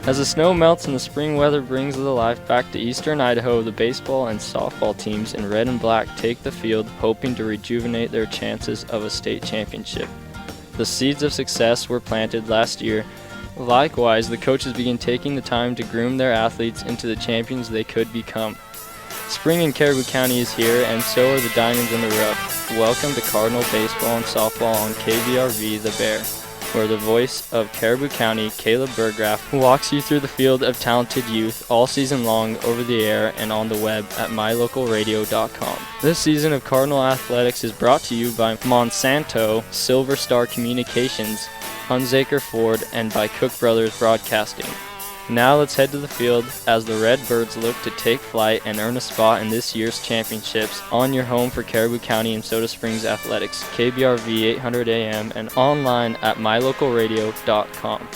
As the snow melts and the spring weather brings the life back to eastern Idaho, the baseball and softball teams in red and black take the field, hoping to rejuvenate their chances of a state championship. The seeds of success were planted last year. Likewise, the coaches begin taking the time to groom their athletes into the champions they could become. Spring in Caribou County is here, and so are the diamonds in the rough. Welcome to Cardinal Baseball and Softball on KBRV The Bear, where the voice of Caribou County, Caleb Burgraff, walks you through the field of talented youth all season long over the air and on the web at mylocalradio.com. This season of Cardinal Athletics is brought to you by Monsanto, Silver Star Communications, Hunsaker Ford, and by Cook Brothers Broadcasting. Now let's head to the field as the Redbirds look to take flight and earn a spot in this year's championships on your home for Caribou County and Soda Springs Athletics, KBRV 800 AM, and online at mylocalradio.com.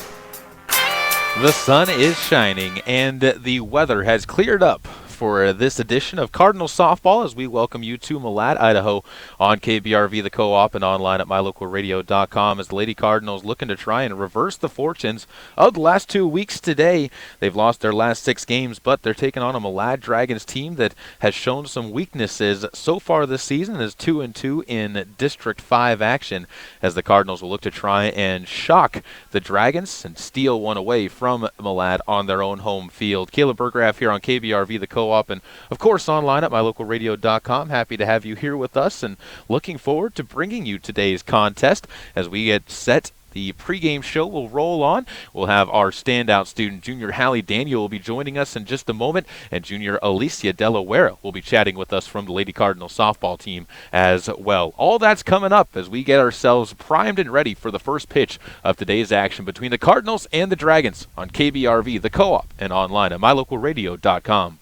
The sun is shining and the weather has cleared up for this edition of Cardinal Softball as we welcome you to Malad, Idaho on KBRV, the Co-op, and online at mylocalradio.com as the Lady Cardinals looking to try and reverse the fortunes of the last 2 weeks today. They've lost their last 6 games, but they're taking on a Malad Dragons team that has shown some weaknesses so far this season as 2-2 in District 5 action as the Cardinals will look to try and shock the Dragons and steal one away from Malad on their own home field. Caleb Burgraff here on KBRV, the Co-op, and of course online at mylocalradio.com. Happy to have you here with us and looking forward to bringing you today's contest as we get set. The pregame show will roll on. We'll have our standout student, Junior Hallie Daniel, will be joining us in just a moment, and Junior Alicia Delaware will be chatting with us from the Lady Cardinal softball team as well. All that's coming up as we get ourselves primed and ready for the first pitch of today's action between the Cardinals and the Dragons on KBRV, the Co-op, and online at mylocalradio.com.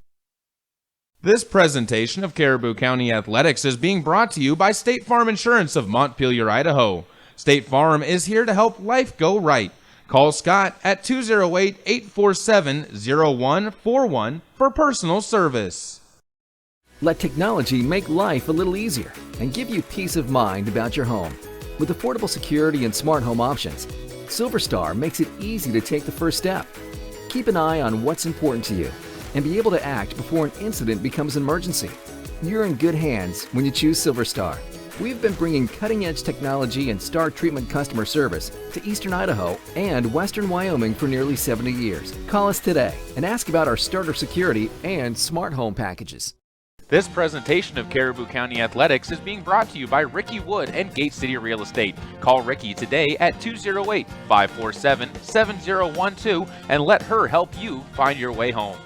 This presentation of Caribou County Athletics is being brought to you by State Farm Insurance of Montpelier, Idaho. State Farm is here to help life go right. Call Scott at 208-847-0141 for personal service. Let technology make life a little easier and give you peace of mind about your home. With affordable security and smart home options, SilverStar makes it easy to take the first step. Keep an eye on what's important to you and be able to act before an incident becomes an emergency. You're in good hands when you choose SilverStar. We've been bringing cutting-edge technology and star treatment customer service to Eastern Idaho and Western Wyoming for nearly 70 years. Call us today and ask about our starter security and smart home packages. This presentation of Caribou County Athletics is being brought to you by Ricky Wood and Gate City Real Estate. Call Ricky today at 208-547-7012 and let her help you find your way home.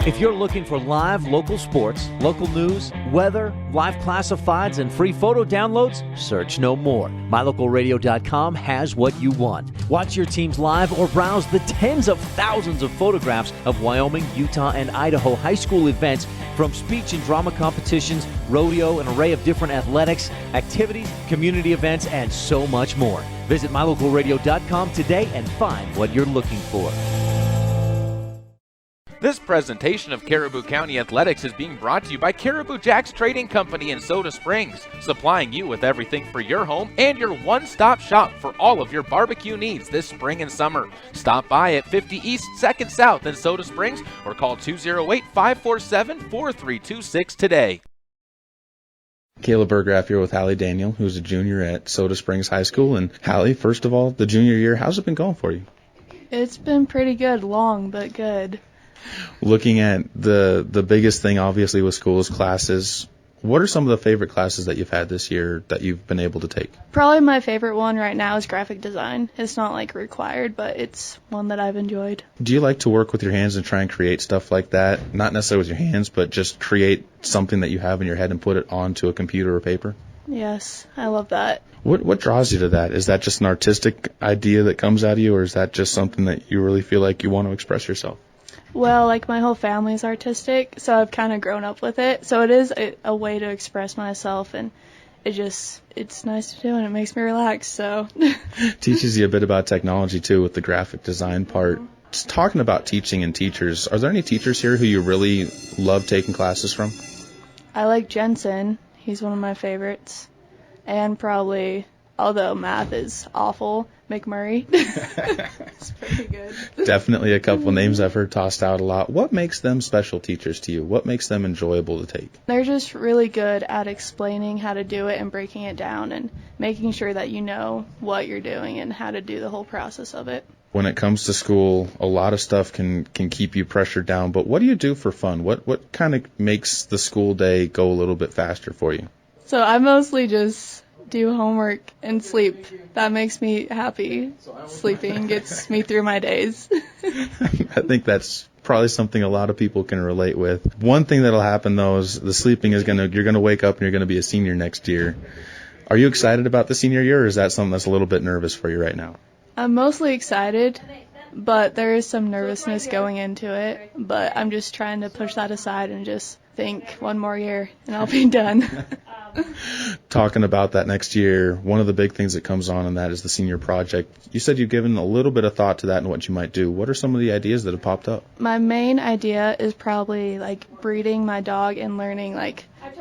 If you're looking for live local sports, local news, weather, live classifieds, and free photo downloads, search no more. MyLocalRadio.com has what you want. Watch your teams live or browse the tens of thousands of photographs of Wyoming, Utah, and Idaho high school events, from speech and drama competitions, rodeo, an array of different athletics, activities, community events, and so much more. Visit MyLocalRadio.com today and find what you're looking for. This presentation of Caribou County Athletics is being brought to you by Caribou Jack's Trading Company in Soda Springs, supplying you with everything for your home and your one-stop shop for all of your barbecue needs this spring and summer. Stop by at 50 East 2nd South in Soda Springs or call 208-547-4326 today. Caleb Burgraff here with Hallie Daniel, who's a junior at Soda Springs High School. And Hallie, first of all, the junior year, how's it been going for you? It's been pretty good, long but good. Looking at the biggest thing, obviously, with school is classes. What are some of the favorite classes that you've had this year that you've been able to take? Probably my favorite one right now is graphic design. It's not like required, but it's one that I've enjoyed. Do you like to work with your hands and try and create stuff like that? Not necessarily with your hands, but just create something that you have in your head and put it onto a computer or paper? Yes, I love that. What draws you to that? Is that just an artistic idea that comes out of you, or is that just something that you really feel like you want to express yourself? Well, like my whole family's artistic, so I've kind of grown up with it. So it is a way to express myself, and it's nice to do, and it makes me relax. So teaches you a bit about technology too with the graphic design part. Just talking about teaching and teachers, are there any teachers here who you really love taking classes from? I like Jensen. He's one of my favorites, and probably although math is awful. McMurray. It's pretty good. Definitely a couple names I've heard tossed out a lot. What makes them special teachers to you? What makes them enjoyable to take? They're just really good at explaining how to do it and breaking it down and making sure that you know what you're doing and how to do the whole process of it. When it comes to school, a lot of stuff can keep you pressured down, but what do you do for fun? What kind of makes the school day go a little bit faster for you? So I mostly just do homework and sleep. That makes me happy. Sleeping gets me through my days. I think that's probably something a lot of people can relate with. One thing that'll happen though is the sleeping is you're gonna wake up and you're gonna be a senior next year. Are you excited about the senior year, or is that something that's a little bit nervous for you right now? I'm mostly excited, but there is some nervousness going into it. But I'm just trying to push that aside and just think one more year and I'll be done. Talking about that next year, one of the big things that comes on in that is the senior project. You said you've given a little bit of thought to that and what you might do. What are some of the ideas that have popped up? My main idea is probably breeding my dog and learning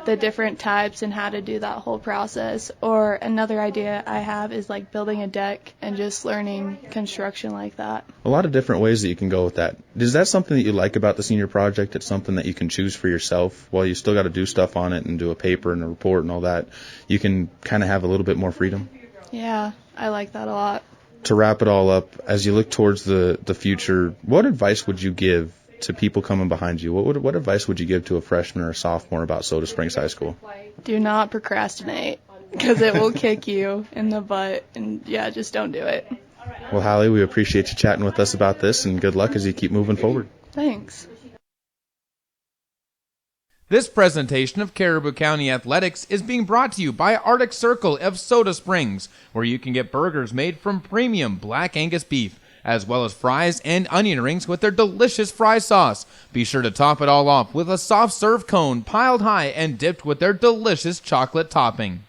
the different types and how to do that whole process. Or another idea I have is building a deck and just learning construction like that. A lot of different ways that you can go with that. Is that something that you like about the senior project? It's something that you can choose for yourself. While you still got to do stuff on it and do a paper and a report and all that, you can kind of have a little bit more freedom. Yeah, I like that a lot. To wrap it all up, as you look towards the future, what advice would you give to people coming behind you? What advice would you give to a freshman or a sophomore about Soda Springs High School? Do not procrastinate, because it will kick you in the butt, and just don't do it. Well, Hallie, we appreciate you chatting with us about this, and good luck as you keep moving forward. Thanks. This presentation of Caribou County Athletics is being brought to you by Arctic Circle of Soda Springs, where you can get burgers made from premium Black Angus beef, as well as fries and onion rings with their delicious fry sauce. Be sure to top it all off with a soft serve cone piled high and dipped with their delicious chocolate topping.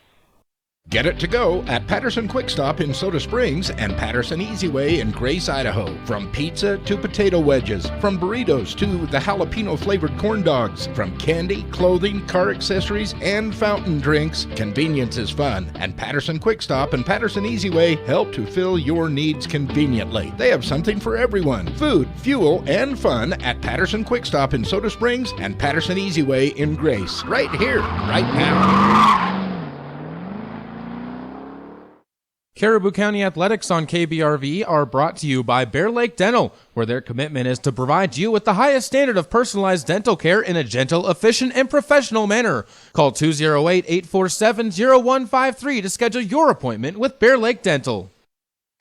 Get it to go at Patterson Quick Stop in Soda Springs and Patterson Easy Way in Grace, Idaho. From pizza to potato wedges, from burritos to the jalapeno flavored corn dogs, from candy, clothing, car accessories, and fountain drinks, convenience is fun. And Patterson Quick Stop and Patterson Easy Way help to fill your needs conveniently. They have something for everyone: food, fuel, and fun at Patterson Quick Stop in Soda Springs and Patterson Easy Way in Grace. Right here, right now. Caribou County Athletics on KBRV are brought to you by Bear Lake Dental, where their commitment is to provide you with the highest standard of personalized dental care in a gentle, efficient, and professional manner. Call 208-847-0153 to schedule your appointment with Bear Lake Dental.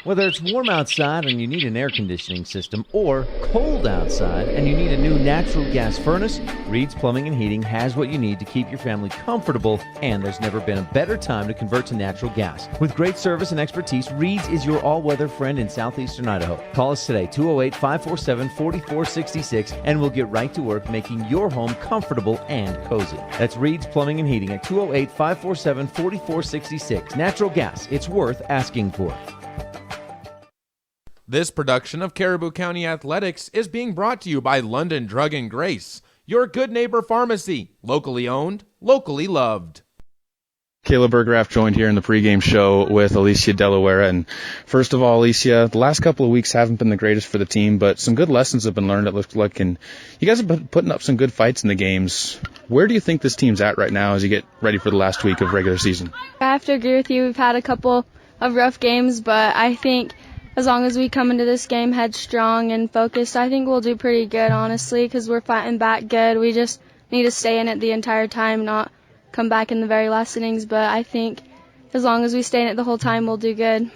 Whether it's warm outside and you need an air conditioning system, or cold outside and you need a new natural gas furnace, Reed's Plumbing and Heating has what you need to keep your family comfortable, and there's never been a better time to convert to natural gas. With great service and expertise, Reed's is your all-weather friend in southeastern Idaho. Call us today, 208-547-4466, and we'll get right to work making your home comfortable and cozy. That's Reed's Plumbing and Heating at 208-547-4466. Natural gas, it's worth asking for. This production of Caribou County Athletics is being brought to you by London Drug and Grace, your good neighbor pharmacy, locally owned, locally loved. Caleb Bergraff joined here in the pregame show with Alicia Delaware. And first of all, Alicia, the last couple of weeks haven't been the greatest for the team, but some good lessons have been learned, it looks like, and you guys have been putting up some good fights in the games. Where do you think this team's at right now as you get ready for the last week of regular season? I have to agree with you. We've had a couple of rough games, but I think as long as we come into this game headstrong and focused, I think we'll do pretty good, honestly, because we're fighting back good. We just need to stay in it the entire time, not come back in the very last innings. But I think as long as we stay in it the whole time, we'll do good.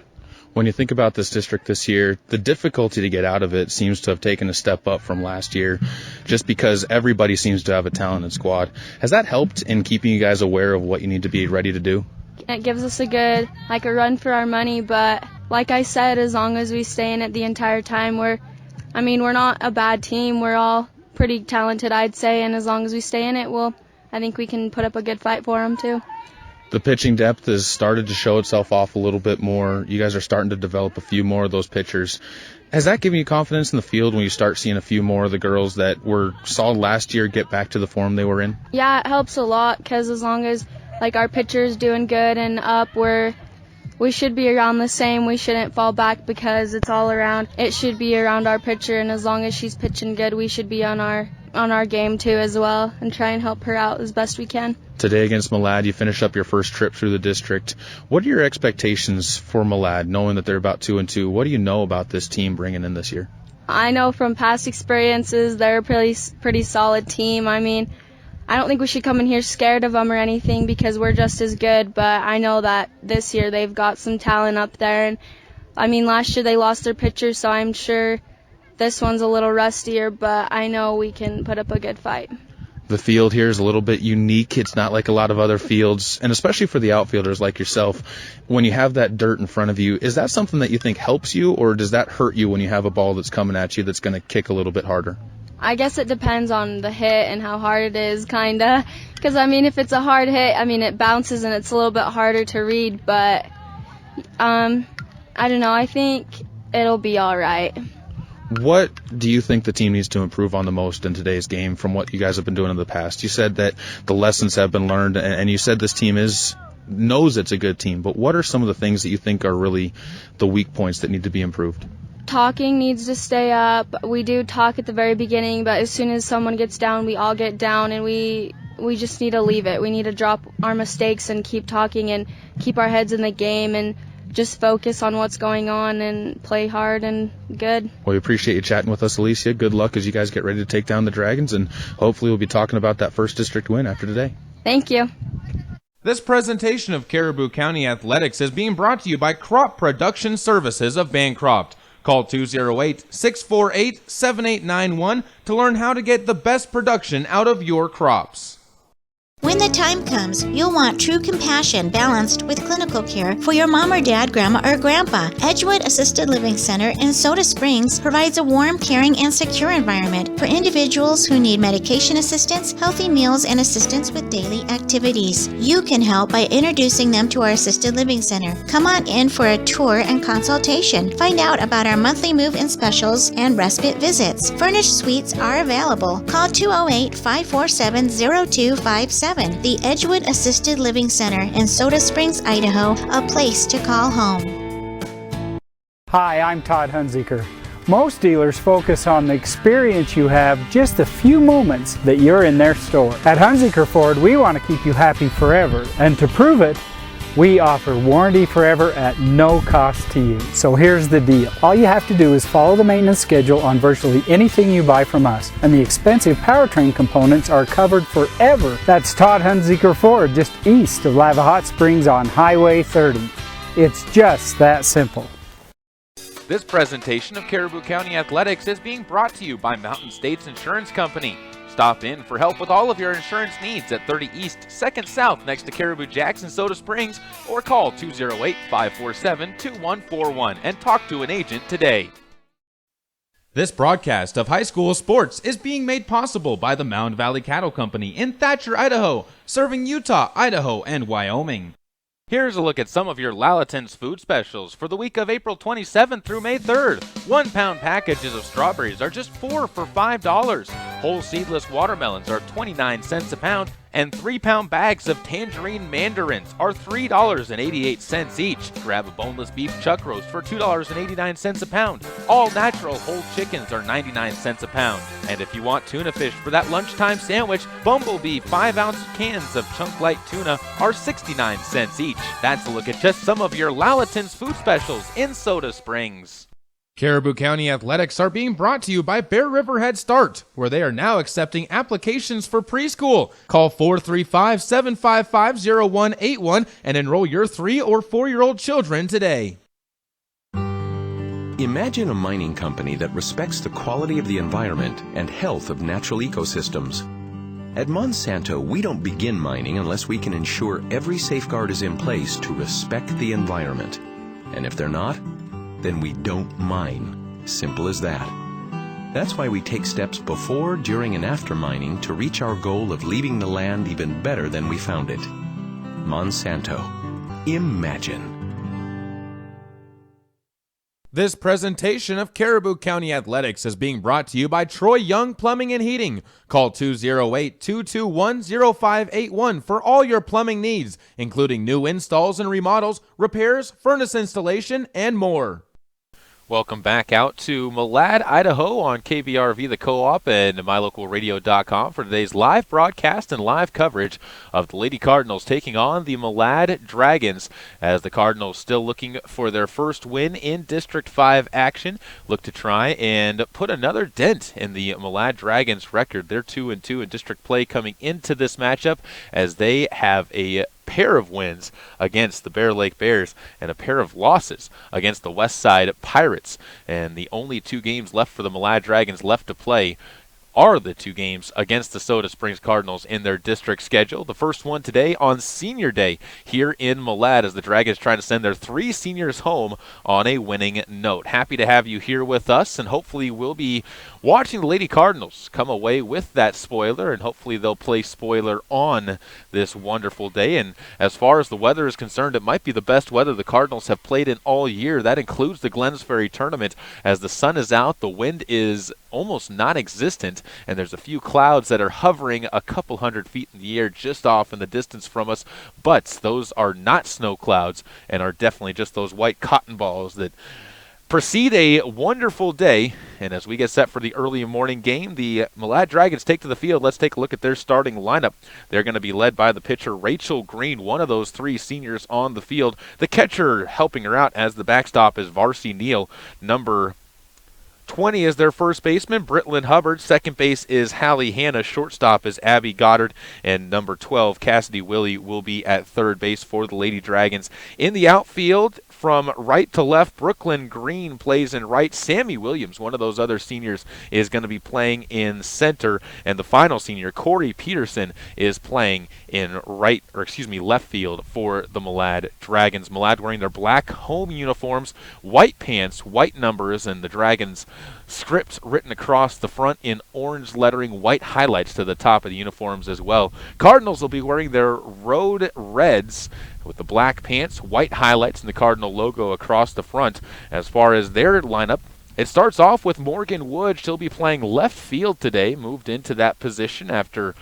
When you think about this district this year, the difficulty to get out of it seems to have taken a step up from last year, just because everybody seems to have a talented squad. Has that helped in keeping you guys aware of what you need to be ready to do? It gives us a good, a run for our money, but like I said, as long as we stay in it the entire time, we're not a bad team. We're all pretty talented, I'd say, and as long as we stay in it, I think we can put up a good fight for them, too. The pitching depth has started to show itself off a little bit more. You guys are starting to develop a few more of those pitchers. Has that given you confidence in the field when you start seeing a few more of the girls that were solid last year get back to the form they were in? Yeah, it helps a lot, because as long as our pitcher's doing good and up, we're we should be around the same. We shouldn't fall back because it's all around. It should be around our pitcher, and as long as she's pitching good, we should be on our game too as well and try and help her out as best we can. Today against Malad, you finish up your first trip through the district. What are your expectations for Malad, knowing that they're about 2-2? What do you know about this team bringing in this year? I know from past experiences they're a pretty solid team. I mean, I don't think we should come in here scared of them or anything because we're just as good, but I know that this year they've got some talent up there. And I mean, last year they lost their pitcher, so I'm sure this one's a little rustier, but I know we can put up a good fight. The field here is a little bit unique. It's not like a lot of other fields, and especially for the outfielders like yourself, when you have that dirt in front of you, is that something that you think helps you, or does that hurt you when you have a ball that's coming at you that's going to kick a little bit harder? I guess it depends on the hit and how hard it is, kind of. Because, I mean, if it's a hard hit, I mean, it bounces and it's a little bit harder to read. But, I don't know. I think it'll be all right. What do you think the team needs to improve on the most in today's game from what you guys have been doing in the past? You said that the lessons have been learned, and you said this team knows it's a good team. But what are some of the things that you think are really the weak points that need to be improved? Talking needs to stay up. We do talk at the very beginning, but as soon as someone gets down, we all get down, and we just need to leave it. We need to drop our mistakes and keep talking and keep our heads in the game and just focus on what's going on and play hard and good. Well, we appreciate you chatting with us, Alicia. Good luck as you guys get ready to take down the Dragons, and hopefully we'll be talking about that first district win after today. Thank you. This presentation of Caribou County Athletics is being brought to you by Crop Production Services of Bancroft. Call 208-648-7891 to learn how to get the best production out of your crops. When the time comes, you'll want true compassion balanced with clinical care for your mom or dad, grandma or grandpa. Edgewood Assisted Living Center in Soda Springs provides a warm, caring, and secure environment for individuals who need medication assistance, healthy meals, and assistance with daily activities. You can help by introducing them to our Assisted Living Center. Come on in for a tour and consultation. Find out about our monthly move-in specials and respite visits. Furnished suites are available. Call 208-547-0257. The Edgewood Assisted Living Center in Soda Springs, Idaho, a place to call home. Hi, I'm Todd Hunziker. Most dealers focus on the experience you have just a few moments that you're in their store. At Hunziker Ford, we want to keep you happy forever, and to prove it, we offer warranty forever at no cost to you. So here's the deal. All you have to do is follow the maintenance schedule on virtually anything you buy from us, and the expensive powertrain components are covered forever. That's Todd Hunziker Ford, just east of Lava Hot Springs on Highway 30. It's just that simple. This presentation of Caribou County Athletics is being brought to you by Mountain States Insurance Company. Stop in for help with all of your insurance needs at 30 East, 2nd South next to Caribou Jackson, Soda Springs, or call 208-547-2141 and talk to an agent today. This broadcast of high school sports is being made possible by the Mound Valley Cattle Company in Thatcher, Idaho, serving Utah, Idaho, and Wyoming. Here's a look at some of your Lalaton's food specials for the week of April 27th through May 3rd. 1-pound packages of strawberries are just 4 for $5. Whole seedless watermelons are 29 cents a pound, and 3-pound bags of tangerine mandarins are $3.88 each. Grab a boneless beef chuck roast for $2.89 a pound. All natural whole chickens are 99 cents a pound. And if you want tuna fish for that lunchtime sandwich, Bumblebee 5-ounce cans of chunk light tuna are 69 cents each. That's a look at just some of your Lalaton's food specials in Soda Springs. Caribou County Athletics are being brought to you by Bear River Head Start, where they are now accepting applications for preschool. Call 435-755-0181 and enroll your 3- or 4-year-old children today. Imagine a mining company that respects the quality of the environment and health of natural ecosystems. At Monsanto, we don't begin mining unless we can ensure every safeguard is in place to respect the environment. And if they're not, then we don't mine. Simple as that. That's why we take steps before, during, and after mining to reach our goal of leaving the land even better than we found it. Monsanto. Imagine. This presentation of Caribou County Athletics is being brought to you by Troy Young Plumbing and Heating. Call 208-221-0581 for all your plumbing needs, including new installs and remodels, repairs, furnace installation, and more. Welcome back out to Malad, Idaho on KBRV, the Co-op, and MyLocalRadio.com for today's live broadcast and live coverage of the Lady Cardinals taking on the Malad Dragons, as the Cardinals still looking for their first win in District 5 action. Look to try and put another dent in the Malad Dragons record. They're 2-2 in district play coming into this matchup, as they have a pair of wins against the Bear Lake Bears and a pair of losses against the West Side Pirates. And the only two games left for the Malad Dragons left to play are the two games against the Soda Springs Cardinals in their district schedule. The first one today on Senior Day here in Malad, as the Dragons trying to send their three seniors home on a winning note. Happy to have you here with us, and hopefully we'll be watching the Lady Cardinals come away with that spoiler, and hopefully they'll play spoiler on this wonderful day. And as far as the weather is concerned, it might be the best weather the Cardinals have played in all year. That includes the Glenns Ferry tournament, as the sun is out, the wind is almost non-existent, and there's a few clouds that are hovering a couple hundred feet in the air just off in the distance from us, but those are not snow clouds and are definitely just those white cotton balls that precede a wonderful day. And as we get set for the early morning game, the Malad Dragons take to the field. Let's take a look at their starting lineup. They're going to be led by the pitcher Rachel Green, one of those three seniors on the field. The catcher helping her out as the backstop is Varsi Neal. Number 20 is their first baseman, Britlin Hubbard. Second base is Hallie Hanna. Shortstop is Abby Goddard. And number 12, Cassidy Willie, will be at third base for the Lady Dragons. In the outfield, from right to left, Brooklyn Green plays in right. Sammy Williams, one of those other seniors, is going to be playing in center. And the final senior, Corey Peterson, is playing in left field for the Malad Dragons. Malad wearing their black home uniforms, white pants, white numbers, and the Dragons script written across the front in orange lettering, white highlights to the top of the uniforms as well. Cardinals will be wearing their road reds with the black pants, white highlights, and the Cardinal logo across the front. As far as their lineup, it starts off with Morgan Wood. She'll be playing left field today, moved into that position after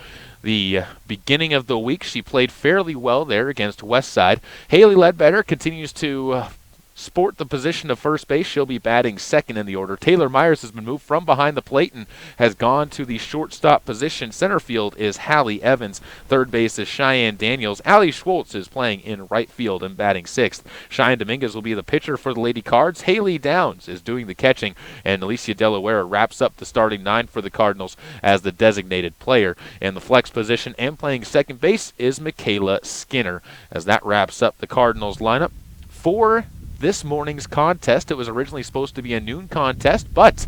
the beginning of the week. She played fairly well there against Westside. Haley Ledbetter continues to sport the position of first base. She'll be batting second in the order. Taylor Myers has been moved from behind the plate and has gone to the shortstop position. Center field is Hallie Evans. Third base is Cheyenne Daniels. Allie Schwartz is playing in right field and batting sixth. Cheyenne Dominguez will be the pitcher for the Lady Cards. Haley Downs is doing the catching, and Alicia Delaware wraps up the starting nine for the Cardinals as the designated player. In the flex position and playing second base is Michaela Skinner. As that wraps up the Cardinals lineup for this morning's contest. It was originally supposed to be a noon contest, but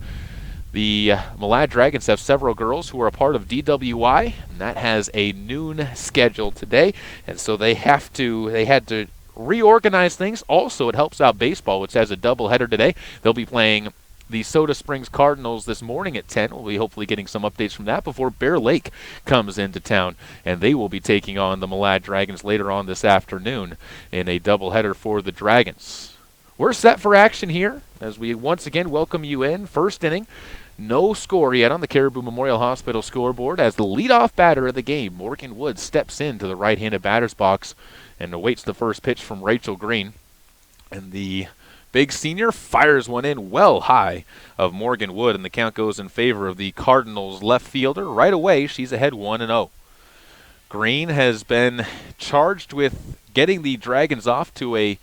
the Malad Dragons have several girls who are a part of DWI, and that has a noon schedule today, and so they had to reorganize things. Also, it helps out baseball, which has a doubleheader today. They'll be playing the Soda Springs Cardinals this morning at 10. We'll be hopefully getting some updates from that before Bear Lake comes into town, and they will be taking on the Malad Dragons later on this afternoon in a doubleheader for the Dragons. We're set for action here as we once again welcome you in. First inning, no score yet on the Caribou Memorial Hospital scoreboard as the leadoff batter of the game, Morgan Wood, steps into the right-handed batter's box and awaits the first pitch from Rachel Green. And the big senior fires one in well high of Morgan Wood, and the count goes in favor of the Cardinals left fielder. Right away, she's ahead 1-0. Green has been charged with getting the Dragons off to a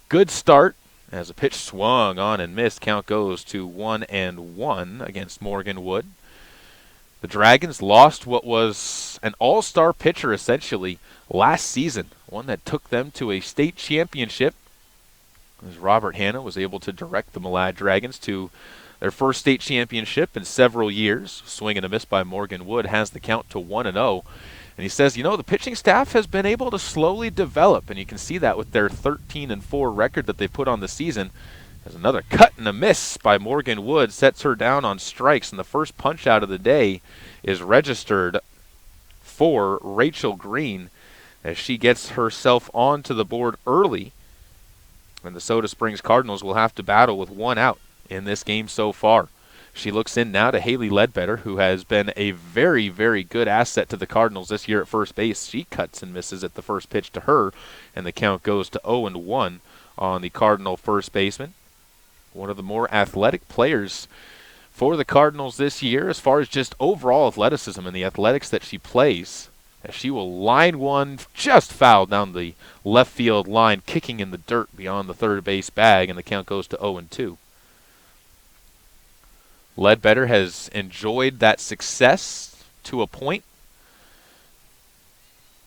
good start as a pitch swung on and missed. Count goes to 1-1 against Morgan Wood. The Dragons lost what was an all-star pitcher essentially last season, one that took them to a state championship, as Robert Hanna was able to direct the Malad Dragons to their first state championship in several years. Swing and a miss by Morgan Wood has the count to 1-0. And he says, the pitching staff has been able to slowly develop, and you can see that with their 13-4 record that they put on the season. As another cut and a miss by Morgan Wood sets her down on strikes, and the first punch out of the day is registered for Rachel Green as she gets herself onto the board early And the Soda Springs Cardinals will have to battle with one out in this game so far. She looks in now to Haley Ledbetter, who has been a very, very good asset to the Cardinals this year at first base. She cuts and misses at the first pitch to her, and the count goes to 0-1 on the Cardinal first baseman. One of the more athletic players for the Cardinals this year as far as just overall athleticism and the athletics that she plays. As she will line one just foul down the left field line, kicking in the dirt beyond the third base bag, and the count goes to 0-2. Ledbetter has enjoyed that success to a point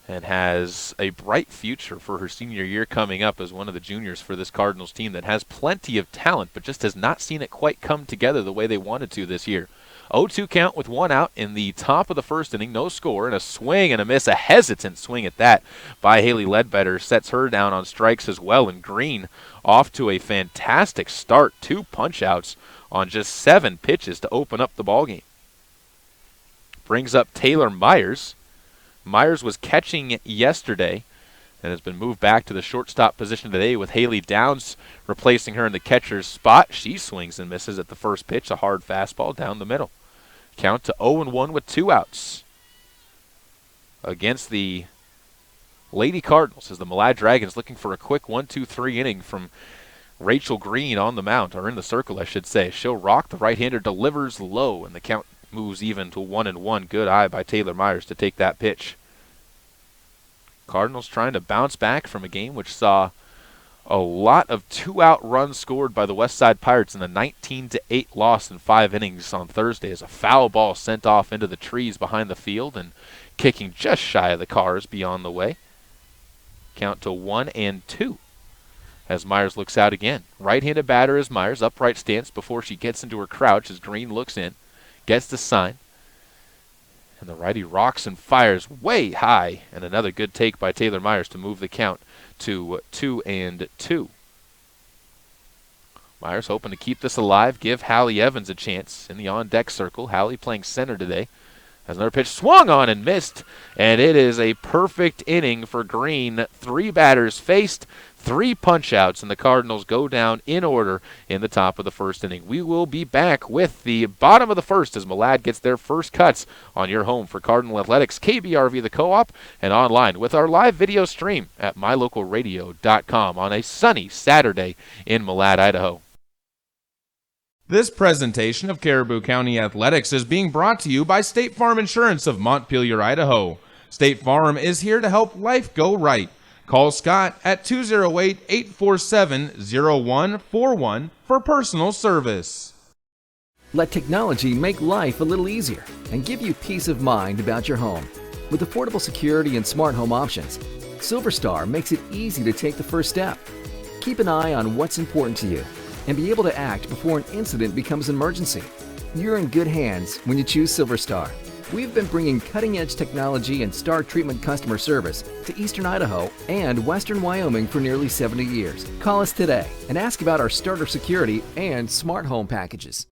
and has a bright future for her senior year coming up as one of the juniors for this Cardinals team that has plenty of talent but just has not seen it quite come together the way they wanted to this year. 0-2 count with one out in the top of the first inning, no score, and a swing and a miss, a hesitant swing at that by Haley Ledbetter sets her down on strikes as well, and Green off to a fantastic start, 2 punch-outs on just 7 pitches to open up the ballgame. Brings up Taylor Myers. Myers was catching yesterday and has been moved back to the shortstop position today with Haley Downs replacing her in the catcher's spot. She swings and misses at the first pitch, a hard fastball down the middle. Count to 0-1 with 2 outs against the Lady Cardinals as the Malad Dragons looking for a quick 1-2-3 inning from Rachel Green on the mound, or in the circle I should say. She'll rock, the right-hander delivers low, and the count moves even to 1-1. Good eye by Taylor Myers to take that pitch. Cardinals trying to bounce back from a game which saw a lot of 2-out runs scored by the Westside Pirates in the 19-8 loss in 5 innings on Thursday as a foul ball sent off into the trees behind the field and kicking just shy of the cars beyond the way. Count to 1-2 as Myers looks out again. Right-handed batter is Myers, upright stance before she gets into her crouch as Green looks in, gets the sign, and the righty rocks and fires way high, and another good take by Taylor Myers to move the count to 2-2. Myers hoping to keep this alive, give Hallie Evans a chance in the on-deck circle. Hallie playing center today. Has another pitch swung on and missed, and it is a perfect inning for Green. 3 batters faced, 3 punch-outs, and the Cardinals go down in order in the top of the first inning. We will be back with the bottom of the first as Malad gets their first cuts on your home for Cardinal Athletics, KBRV the Co-op, and online with our live video stream at mylocalradio.com on a sunny Saturday in Malad, Idaho. This presentation of Caribou County Athletics is being brought to you by State Farm Insurance of Montpelier, Idaho. State Farm is here to help life go right. Call Scott at 208-847-0141 for personal service. Let technology make life a little easier and give you peace of mind about your home. With affordable security and smart home options, SilverStar makes it easy to take the first step. Keep an eye on what's important to you and be able to act before an incident becomes an emergency. You're in good hands when you choose SilverStar. We've been bringing cutting-edge technology and star treatment customer service to Eastern Idaho and Western Wyoming for nearly 70 years. Call us today and ask about our starter security and smart home packages.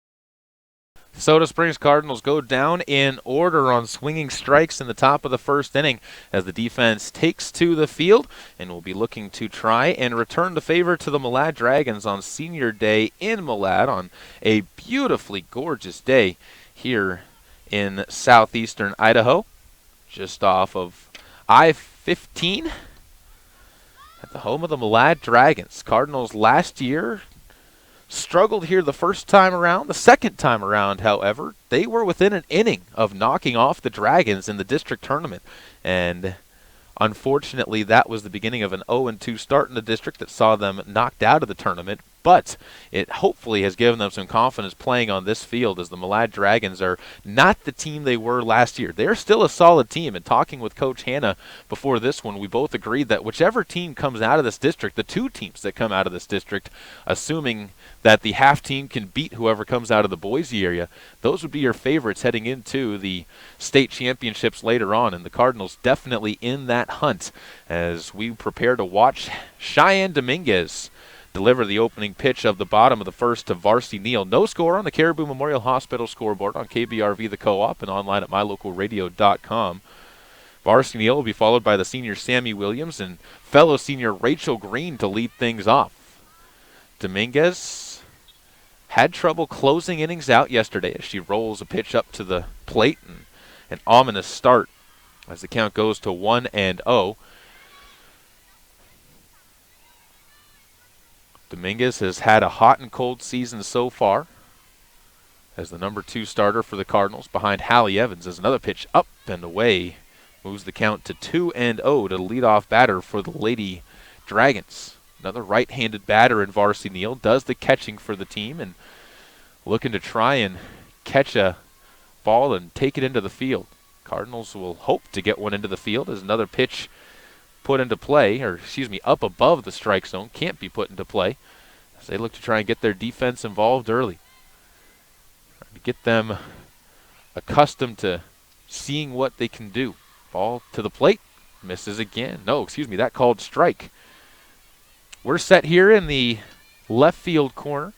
Soda Springs Cardinals go down in order on swinging strikes in the top of the first inning as the defense takes to the field and will be looking to try and return the favor to the Malad Dragons on Senior Day in Malad on a beautifully gorgeous day here in southeastern Idaho, just off of I-15 at the home of the Malad Dragons. Cardinals last year struggled here the first time around. The second time around, however, they were within an inning of knocking off the Dragons in the district tournament. And unfortunately, that was the beginning of an 0-2 start in the district that saw them knocked out of the tournament. But it hopefully has given them some confidence playing on this field as the Malad Dragons are not the team they were last year. They're still a solid team, and talking with Coach Hanna before this one, we both agreed that whichever team comes out of this district, the 2 teams that come out of this district, assuming that the half team can beat whoever comes out of the Boise area, those would be your favorites heading into the state championships later on, and the Cardinals definitely in that hunt as we prepare to watch Cheyenne Dominguez deliver the opening pitch of the bottom of the first to Varsity Neal. No score on the Caribou Memorial Hospital scoreboard on KBRV the Co-op and online at mylocalradio.com. Varsity Neal will be followed by the senior Sammy Williams and fellow senior Rachel Green to lead things off. Dominguez had trouble closing innings out yesterday as she rolls a pitch up to the plate, and an ominous start as the count goes to 1-0. Dominguez has had a hot and cold season so far as the number 2 starter for the Cardinals behind Hallie Evans, as another pitch up and away moves the count to 2-0 to the leadoff batter for the Lady Dragons. Another right-handed batter in Varsity Neal does the catching for the team and looking to try and catch a ball and take it into the field. Cardinals will hope to get one into the field as another pitch put into play, up above the strike zone, can't be put into play as they look to try and get their defense involved early. Trying to get them accustomed to seeing what they can do. Ball to the plate, misses again. That called strike. We're set here in the left field corner.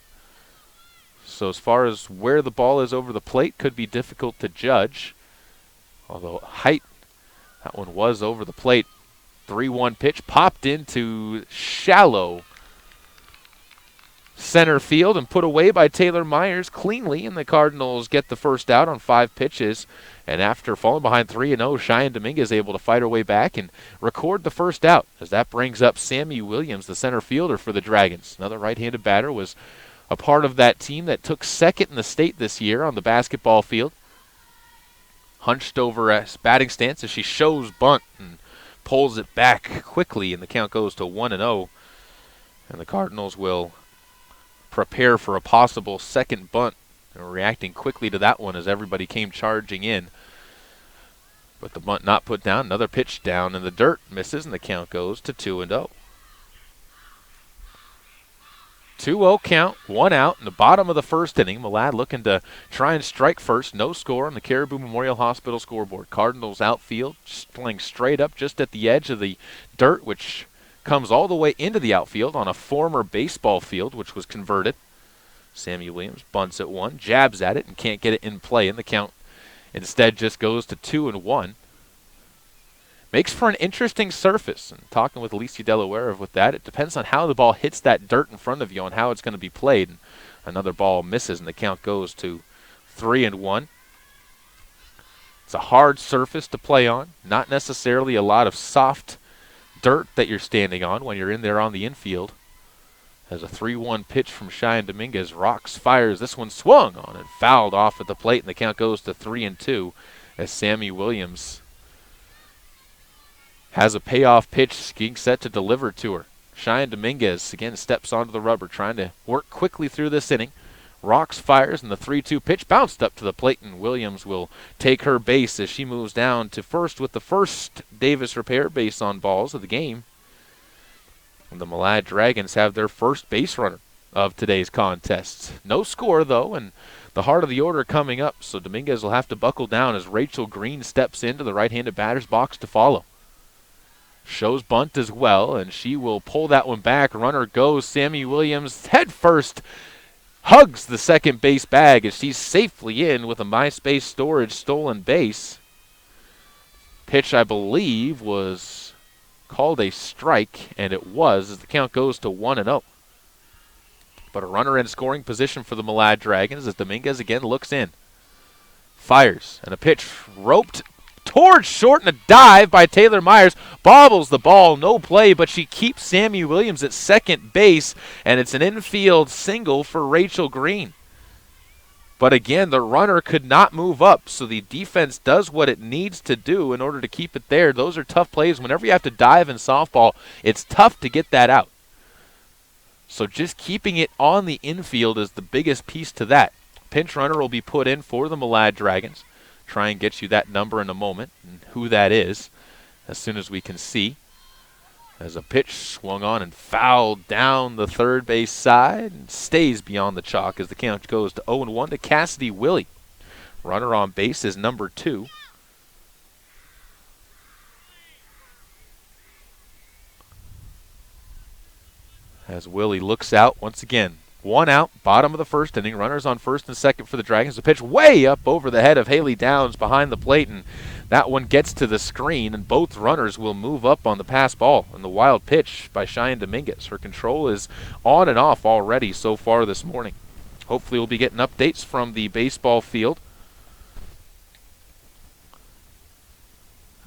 So as far as where the ball is over the plate, could be difficult to judge. Although height, that one was over the plate. 3-1 pitch popped into shallow center field and put away by Taylor Myers cleanly, and the Cardinals get the first out on 5 pitches. And after falling behind 3-0, Cheyenne Dominguez able to fight her way back and record the first out, as that brings up Sammy Williams, the center fielder for the Dragons. Another right-handed batter, was a part of that team that took second in the state this year on the basketball field. Hunched over a batting stance as she shows bunt and pulls it back quickly, and the count goes to 1-0. And the Cardinals will prepare for a possible second bunt. They're reacting quickly to that one as everybody came charging in. But the bunt not put down. Another pitch down in the dirt, misses, and the count goes to 2-0. 2-0 count, 1 out in the bottom of the first inning. Malad looking to try and strike first. No score on the Caribou Memorial Hospital scoreboard. Cardinals outfield playing straight up just at the edge of the dirt, which comes all the way into the outfield on a former baseball field, which was converted. Sammy Williams bunts at 1, jabs at it, and can't get it in play, and the count instead just goes to 2-1. Makes for an interesting surface, and talking with Alicia Delaware with that, it depends on how the ball hits that dirt in front of you on how it's going to be played. And another ball misses, and the count goes to 3-1. It's a hard surface to play on, not necessarily a lot of soft dirt that you're standing on when you're in there on the infield. As a 3-1 pitch from Cheyenne Dominguez, rocks, fires. This one swung on and fouled off at the plate, and the count goes to 3-2 as Sammy Williams has a payoff pitch being set to deliver to her. Cheyenne Dominguez again steps onto the rubber, trying to work quickly through this inning. Rocks, fires, and the 3-2 pitch bounced up to the plate, and Williams will take her base as she moves down to first with the first Davis Repair base on balls of the game. And the Malad Dragons have their first base runner of today's contest. No score, though, and the heart of the order coming up, so Dominguez will have to buckle down as Rachel Green steps into the right-handed batter's box to follow. Shows bunt as well, and she will pull that one back. Runner goes. Sammy Williams head first hugs the second base bag as she's safely in with a MySpace Storage stolen base. Pitch, I believe, was called a strike, and it was, as the count goes to 1-0. But a runner in scoring position for the Malad Dragons as Dominguez again looks in. Fires, and a pitch roped towards short, and a dive by Taylor Myers. Bobbles the ball, no play, but she keeps Sammy Williams at second base, and it's an infield single for Rachel Green. But again, the runner could not move up, so the defense does what it needs to do in order to keep it there. Those are tough plays. Whenever you have to dive in softball, it's tough to get that out. So just keeping it on the infield is the biggest piece to that. Pinch runner will be put in for the Malad Dragons. Try and get you that number in a moment and who that is as soon as we can see. As a pitch swung on and fouled down the third base side and stays beyond the chalk as the count goes to 0-1 to Cassidy Willie. Runner on base is number 2. As Willie looks out once again. 1 out, bottom of the first inning. Runners on first and second for the Dragons. The pitch way up over the head of Haley Downs behind the plate, and That one gets to the screen, and both runners will move up on the pass ball. And the wild pitch by Cheyenne Dominguez. Her control is on and off already so far this morning. Hopefully we'll be getting updates from the baseball field.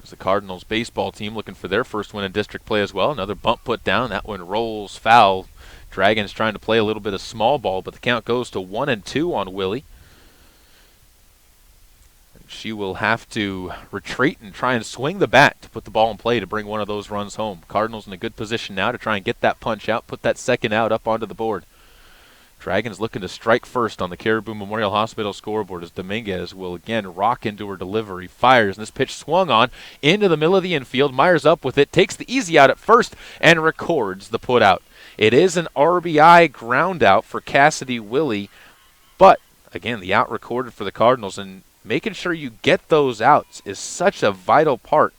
As the Cardinals baseball team looking for their first win in district play as well. Another bump put down. That one rolls foul. Dragons trying to play a little bit of small ball, but the count goes to 1-2 on Willie. She will have to retreat and try and swing the bat to put the ball in play to bring one of those runs home. Cardinals in a good position now to try and get that punch out, put that second out up onto the board. Dragons looking to strike first on the Caribou Memorial Hospital scoreboard as Dominguez will again rock into her delivery. Fires, and this pitch swung on into the middle of the infield. Myers up with it, takes the easy out at first, and records the put out. It is an RBI ground out for Cassidy Willie, but again, the out recorded for the Cardinals, and making sure you get those outs is such a vital part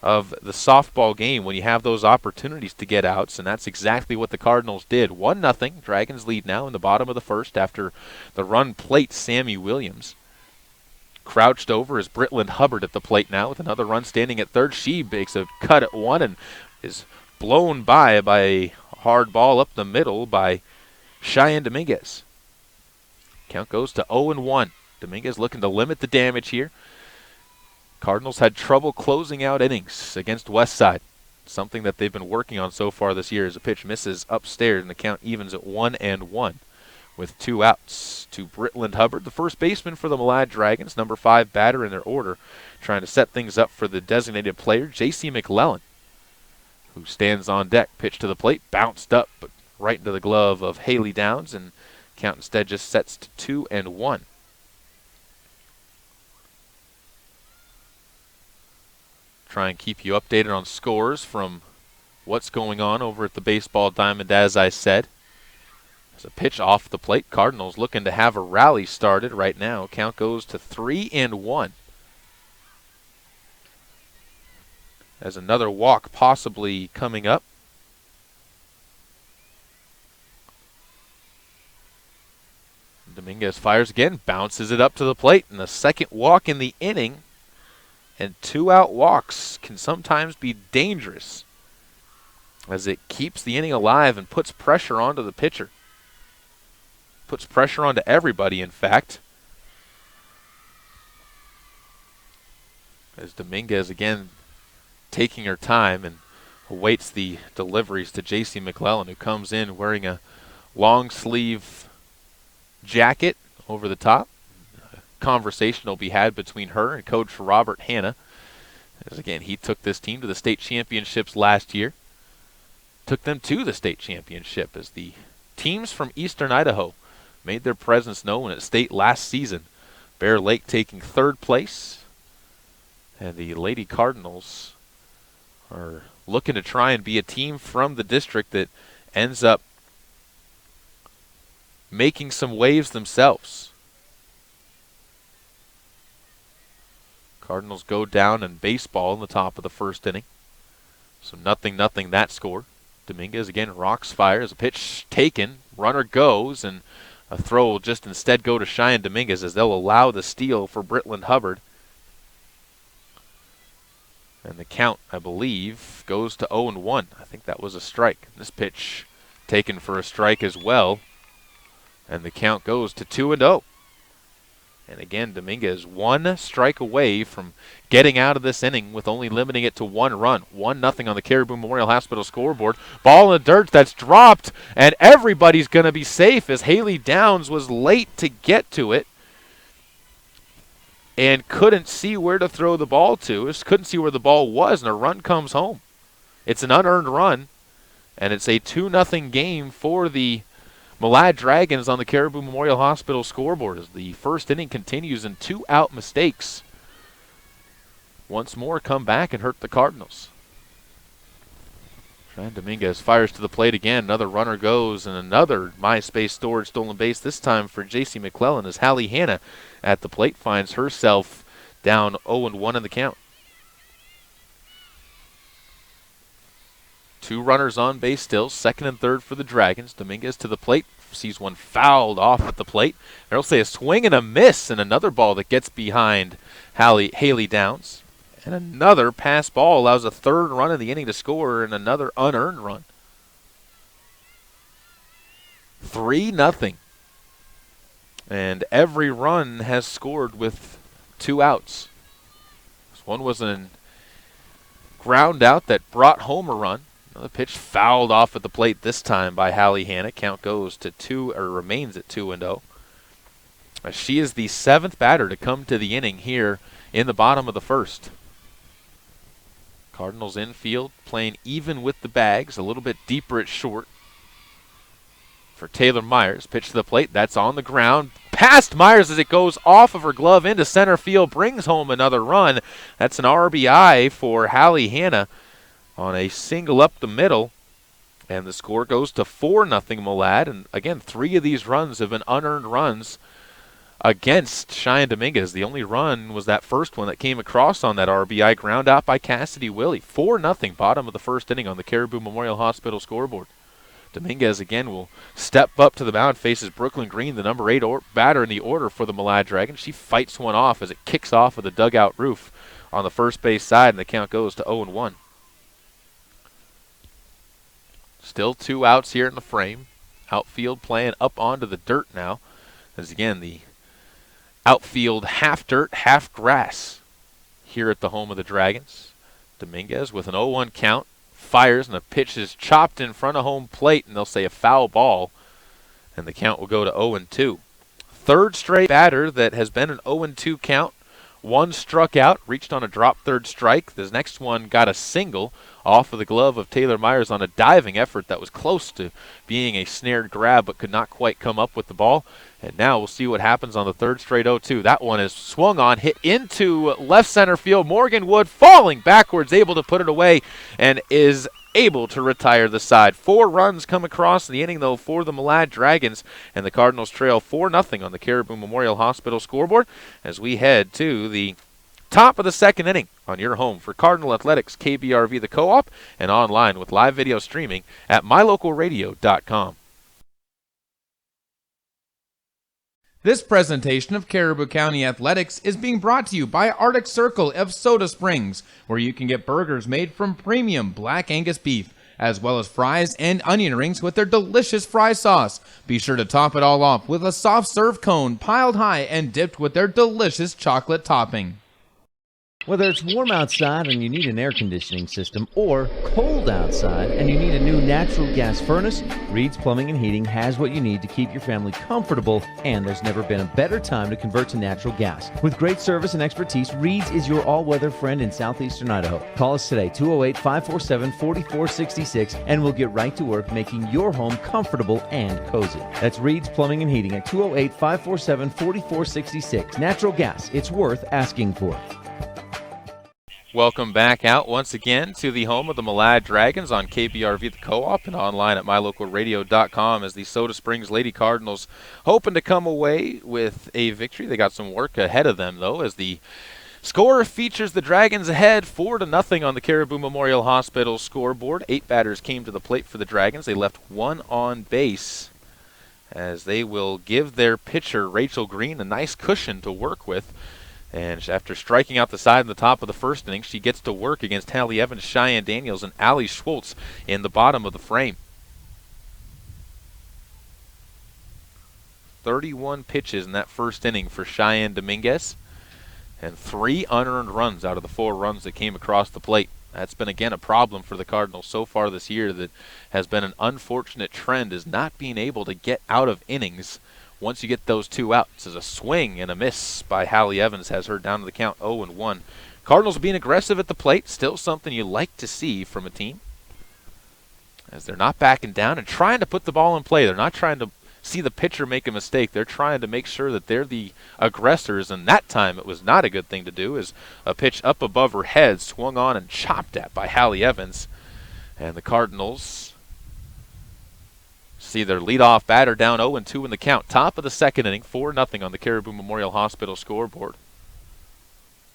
of the softball game when you have those opportunities to get outs, and that's exactly what the Cardinals did. 1-0, Dragons lead now in the bottom of the first after the run plate Sammy Williams. Crouched over is Britland Hubbard at the plate now with another run standing at third. She makes a cut at one and is blown by a hard ball up the middle by Cheyenne Dominguez. Count goes to 0-1. Dominguez looking to limit the damage here. Cardinals had trouble closing out innings against Westside, something that they've been working on so far this year as a pitch misses upstairs and the count evens at 1-1 with 2 outs to Britland Hubbard, the first baseman for the Malad Dragons, number 5 batter in their order, trying to set things up for the designated player, J.C. McClellan, who stands on deck. Pitch to the plate, bounced up, but right into the glove of Haley Downs, and count instead just sets to 2-1. Try and keep you updated on scores from what's going on over at the baseball diamond, as I said. There's a pitch off the plate. Cardinals looking to have a rally started right now. Count goes to 3-1. As another walk possibly coming up. Dominguez fires again, bounces it up to the plate, and the second walk in the inning. And 2-out walks can sometimes be dangerous as it keeps the inning alive and puts pressure onto the pitcher. Puts pressure onto everybody, in fact. As Dominguez again taking her time and awaits the deliveries to J.C. McClellan, who comes in wearing a long sleeve jacket over the top. Conversation will be had between her and Coach Robert Hanna. As again, he took this team to the state championships last year. Took them to the state championship as the teams from Eastern Idaho made their presence known at state last season. Bear Lake taking third place. And the Lady Cardinals are looking to try and be a team from the district that ends up making some waves themselves. Cardinals go down in baseball in the top of the first inning. So 0-0 that score. Dominguez again rocks, fires, a pitch taken, runner goes, and a throw will just instead go to Cheyenne Dominguez as they'll allow the steal for Britland Hubbard. And the count, I believe, goes to 0-1. I think that was a strike. This pitch taken for a strike as well. And the count goes to 2-0. And again, Dominguez 1 strike away from getting out of this inning with only limiting it to 1 run. 1-0 on the Caribou Memorial Hospital scoreboard. Ball in the dirt that's dropped, and everybody's going to be safe as Haley Downs was late to get to it and couldn't see where to throw the ball to. Just couldn't see where the ball was, and a run comes home. It's an unearned run, and it's a 2-0 game for the Malad Dragons on the Caribou Memorial Hospital scoreboard as the first inning continues and 2-out mistakes once more come back and hurt the Cardinals. Cheyenne Dominguez fires to the plate again. Another runner goes and another MySpace storage stolen base, this time for J.C. McClellan as Hallie Hanna at the plate finds herself down 0-1 in the count. 2 runners on base still, second and third for the Dragons. Dominguez to the plate, sees one fouled off at the plate. There'll say a swing and a miss, and another ball that gets behind Haley Downs. And another pass ball allows a third run in the inning to score and another unearned run. 3-0. And every run has scored with 2 outs. This one was a ground out that brought home a run. Another pitch fouled off at the plate this time by Hallie Hanna. Count goes to remains at 2-0. She is the 7th batter to come to the inning here in the bottom of the first. Cardinals infield playing even with the bags, a little bit deeper at short. For Taylor Myers, pitch to the plate, that's on the ground. Past Myers as it goes off of her glove into center field, brings home another run. That's an RBI for Hallie Hanna on a single up the middle. And the score goes to 4-0 Malad. And again, 3 of these runs have been unearned runs against Cheyenne Dominguez. The only run was that first one that came across on that RBI ground out by Cassidy Willie. 4-0 bottom of the first inning on the Caribou Memorial Hospital scoreboard. Dominguez again will step up to the mound, faces Brooklyn Green, the number 8 batter in the order for the Malad Dragons. She fights one off as it kicks off of the dugout roof on the first base side, and the count goes to 0-1. Still 2 outs here in the frame. Outfield playing up onto the dirt now. As again, the outfield half dirt, half grass here at the home of the Dragons. Dominguez with an 0-1 count. Fires, and the pitch is chopped in front of home plate, and they'll say a foul ball, and the count will go to 0-2. Third straight batter that has been an 0-2 count. One struck out, reached on a drop third strike. This next one got a single off of the glove of Taylor Myers on a diving effort that was close to being a snared grab but could not quite come up with the ball. And now we'll see what happens on the third straight 0-2. That one is swung on, hit into left center field. Morgan Wood falling backwards, able to put it away, and is able to retire the side. 4 runs come across the inning, though, for the Malad Dragons, and the Cardinals trail 4-0 on the Caribou Memorial Hospital scoreboard as we head to the top of the second inning on your home for Cardinal Athletics, KBRV the Co-op, and online with live video streaming at mylocalradio.com. This presentation of Caribou County Athletics is being brought to you by Arctic Circle of Soda Springs, where you can get burgers made from premium Black Angus beef, as well as fries and onion rings with their delicious fry sauce. Be sure to top it all off with a soft serve cone piled high and dipped with their delicious chocolate topping. Whether it's warm outside and you need an air conditioning system, or cold outside and you need a new natural gas furnace, Reed's Plumbing and Heating has what you need to keep your family comfortable, and there's never been a better time to convert to natural gas. With great service and expertise, Reed's is your all-weather friend in southeastern Idaho. Call us today, 208-547-4466, and we'll get right to work making your home comfortable and cozy. That's Reed's Plumbing and Heating at 208-547-4466. Natural gas, it's worth asking for. Welcome back out once again to the home of the Malad Dragons on KBRV the Co-op and online at mylocalradio.com as the Soda Springs Lady Cardinals hoping to come away with a victory. They got some work ahead of them, though, as the score features the Dragons ahead 4-0 on the Caribou Memorial Hospital scoreboard. 8 batters came to the plate for the Dragons. They left 1 on base as they will give their pitcher, Rachel Green, a nice cushion to work with. And after striking out the side in the top of the first inning, she gets to work against Hallie Evans, Cheyenne Daniels, and Allie Schwartz in the bottom of the frame. 31 pitches in that first inning for Cheyenne Dominguez, and 3 unearned runs out of the 4 runs that came across the plate. That's been, again, a problem for the Cardinals so far this year that has been an unfortunate trend, is not being able to get out of innings once you get those 2 outs. As a swing and a miss by Hallie Evans has her down to the count 0-1. Cardinals being aggressive at the plate, still something you like to see from a team, as they're not backing down and trying to put the ball in play. They're not trying to see the pitcher make a mistake. They're trying to make sure that they're the aggressors, and that time it was not a good thing to do, as a pitch up above her head swung on and chopped at by Hallie Evans. And the Cardinals see their leadoff batter down 0-2 in the count. Top of the second inning, 4-0 on the Caribou Memorial Hospital scoreboard.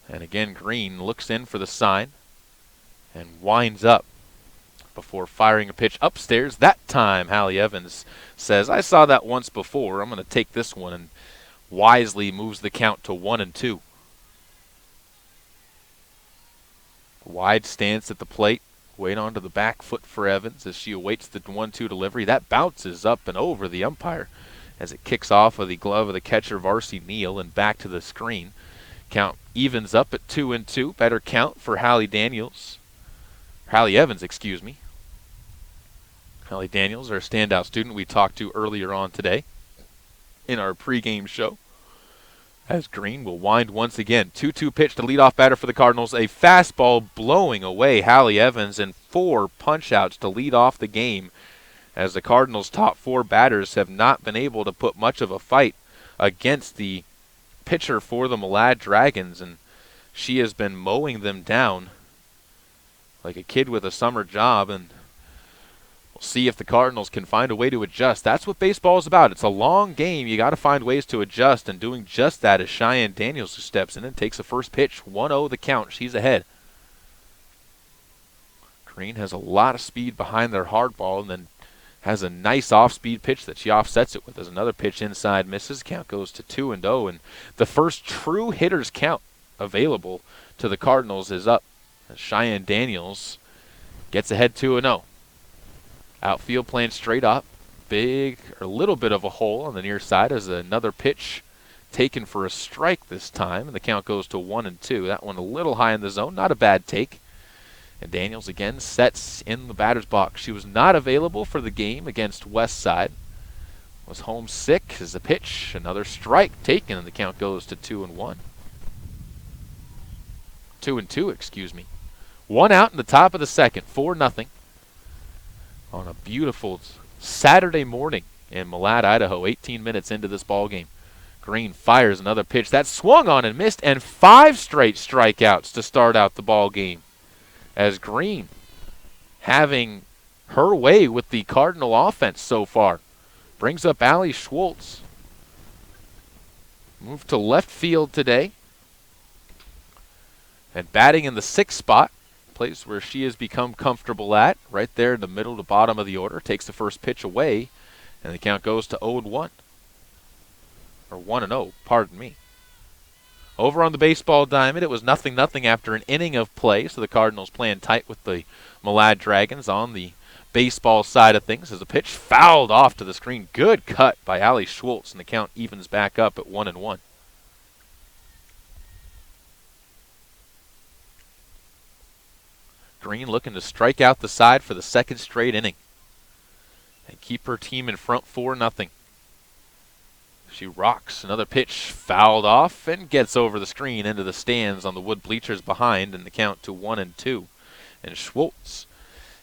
And again, Green looks in for the sign and winds up before firing a pitch upstairs. That time, Hallie Evans says, I saw that once before. I'm going to take this one, and wisely moves the count to 1-2. Wide stance at the plate. Wait onto the back foot for Evans as she awaits the 1-2 delivery. That bounces up and over the umpire as it kicks off of the glove of the catcher, Varsity Neal, and back to the screen. Count evens up at 2-2. Better count for Hallie Evans, excuse me. Hallie Daniels, our standout student we talked to earlier on today in our pregame show. As Green will wind once again. 2-2 pitch to leadoff batter for the Cardinals. A fastball blowing away Hallie Evans, and 4 punch-outs to lead off the game, as the Cardinals' top 4 batters have not been able to put much of a fight against the pitcher for the Malad Dragons, and she has been mowing them down like a kid with a summer job, and we'll see if the Cardinals can find a way to adjust. That's what baseball is about. It's a long game. You got to find ways to adjust, and doing just that is Cheyenne Daniels, who steps in and takes the first pitch. 1-0 the count. She's ahead. Green has a lot of speed behind their hard ball, and then has a nice off-speed pitch that she offsets it with. There's another pitch inside, misses. Count goes to 2-0, and the first true hitter's count available to the Cardinals is up, as Cheyenne Daniels gets ahead 2-0. Outfield playing straight up. A little bit of a hole on the near side as another pitch taken for a strike this time, and the count goes to 1-2. That one a little high in the zone, not a bad take. And Daniels again sets in the batter's box. She was not available for the game against Westside. Was homesick as a pitch. Another strike taken, and the count goes to 2-1. 2-2, excuse me. 1 out in the top of the second, 4-0. On a beautiful Saturday morning in Malad, Idaho, 18 minutes into this ball game. Green fires another pitch that swung on and missed, and 5 straight strikeouts to start out the ball game, as Green having her way with the Cardinal offense so far. Brings up Allie Schwartz. Moved to left field today, and batting in the 6th spot, place where she has become comfortable at, right there in the middle to bottom of the order. Takes the first pitch away, and the count goes to 0-1. Or 1-0, pardon me. Over on the baseball diamond, it was 0-0 after an inning of play, so the Cardinals playing tight with the Malad Dragons on the baseball side of things, as a pitch fouled off to the screen. Good cut by Allie Schwartz, and the count evens back up at 1-1. Green looking to strike out the side for the 2nd straight inning and keep her team in front 4-0. She rocks. Another pitch fouled off and gets over the screen into the stands on the wood bleachers behind, and the count to 1-2. And Schwartz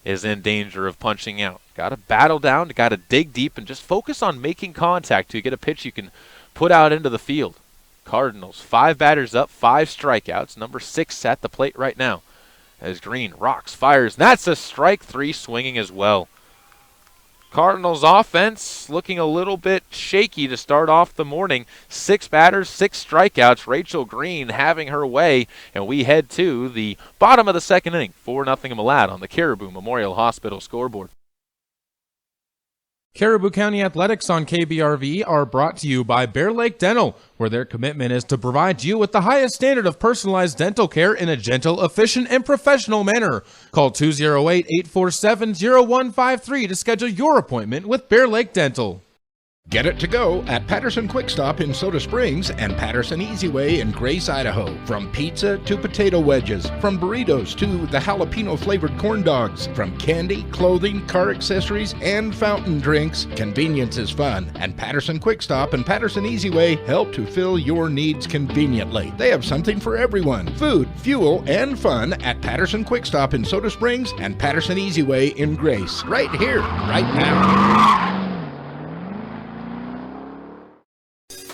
is in danger of punching out. Got to battle down, got to dig deep, and just focus on making contact to get a pitch you can put out into the field. Cardinals, 5 batters up, 5 strikeouts. Number 6 at the plate right now, as Green rocks, fires, and that's a strike 3, swinging as well. Cardinals offense looking a little bit shaky to start off the morning. 6 batters, 6 strikeouts. Rachel Green having her way, and we head to the bottom of the 2nd inning. 4-0 Malad on the Caribou Memorial Hospital scoreboard. Caribou County Athletics on KBRV are brought to you by Bear Lake Dental, where their commitment is to provide you with the highest standard of personalized dental care in a gentle, efficient, and professional manner. Call 208-847-0153 to schedule your appointment with Bear Lake Dental. Get it to go at Patterson Quick Stop in Soda Springs and Patterson Easy Way in Grace, Idaho. From pizza to potato wedges, from burritos to the jalapeno flavored corn dogs, from candy, clothing, car accessories, and fountain drinks, convenience is fun. And Patterson Quick Stop and Patterson Easy Way help to fill your needs conveniently. They have something for everyone: food, fuel, and fun at Patterson Quick Stop in Soda Springs and Patterson Easy Way in Grace. Right here, right now.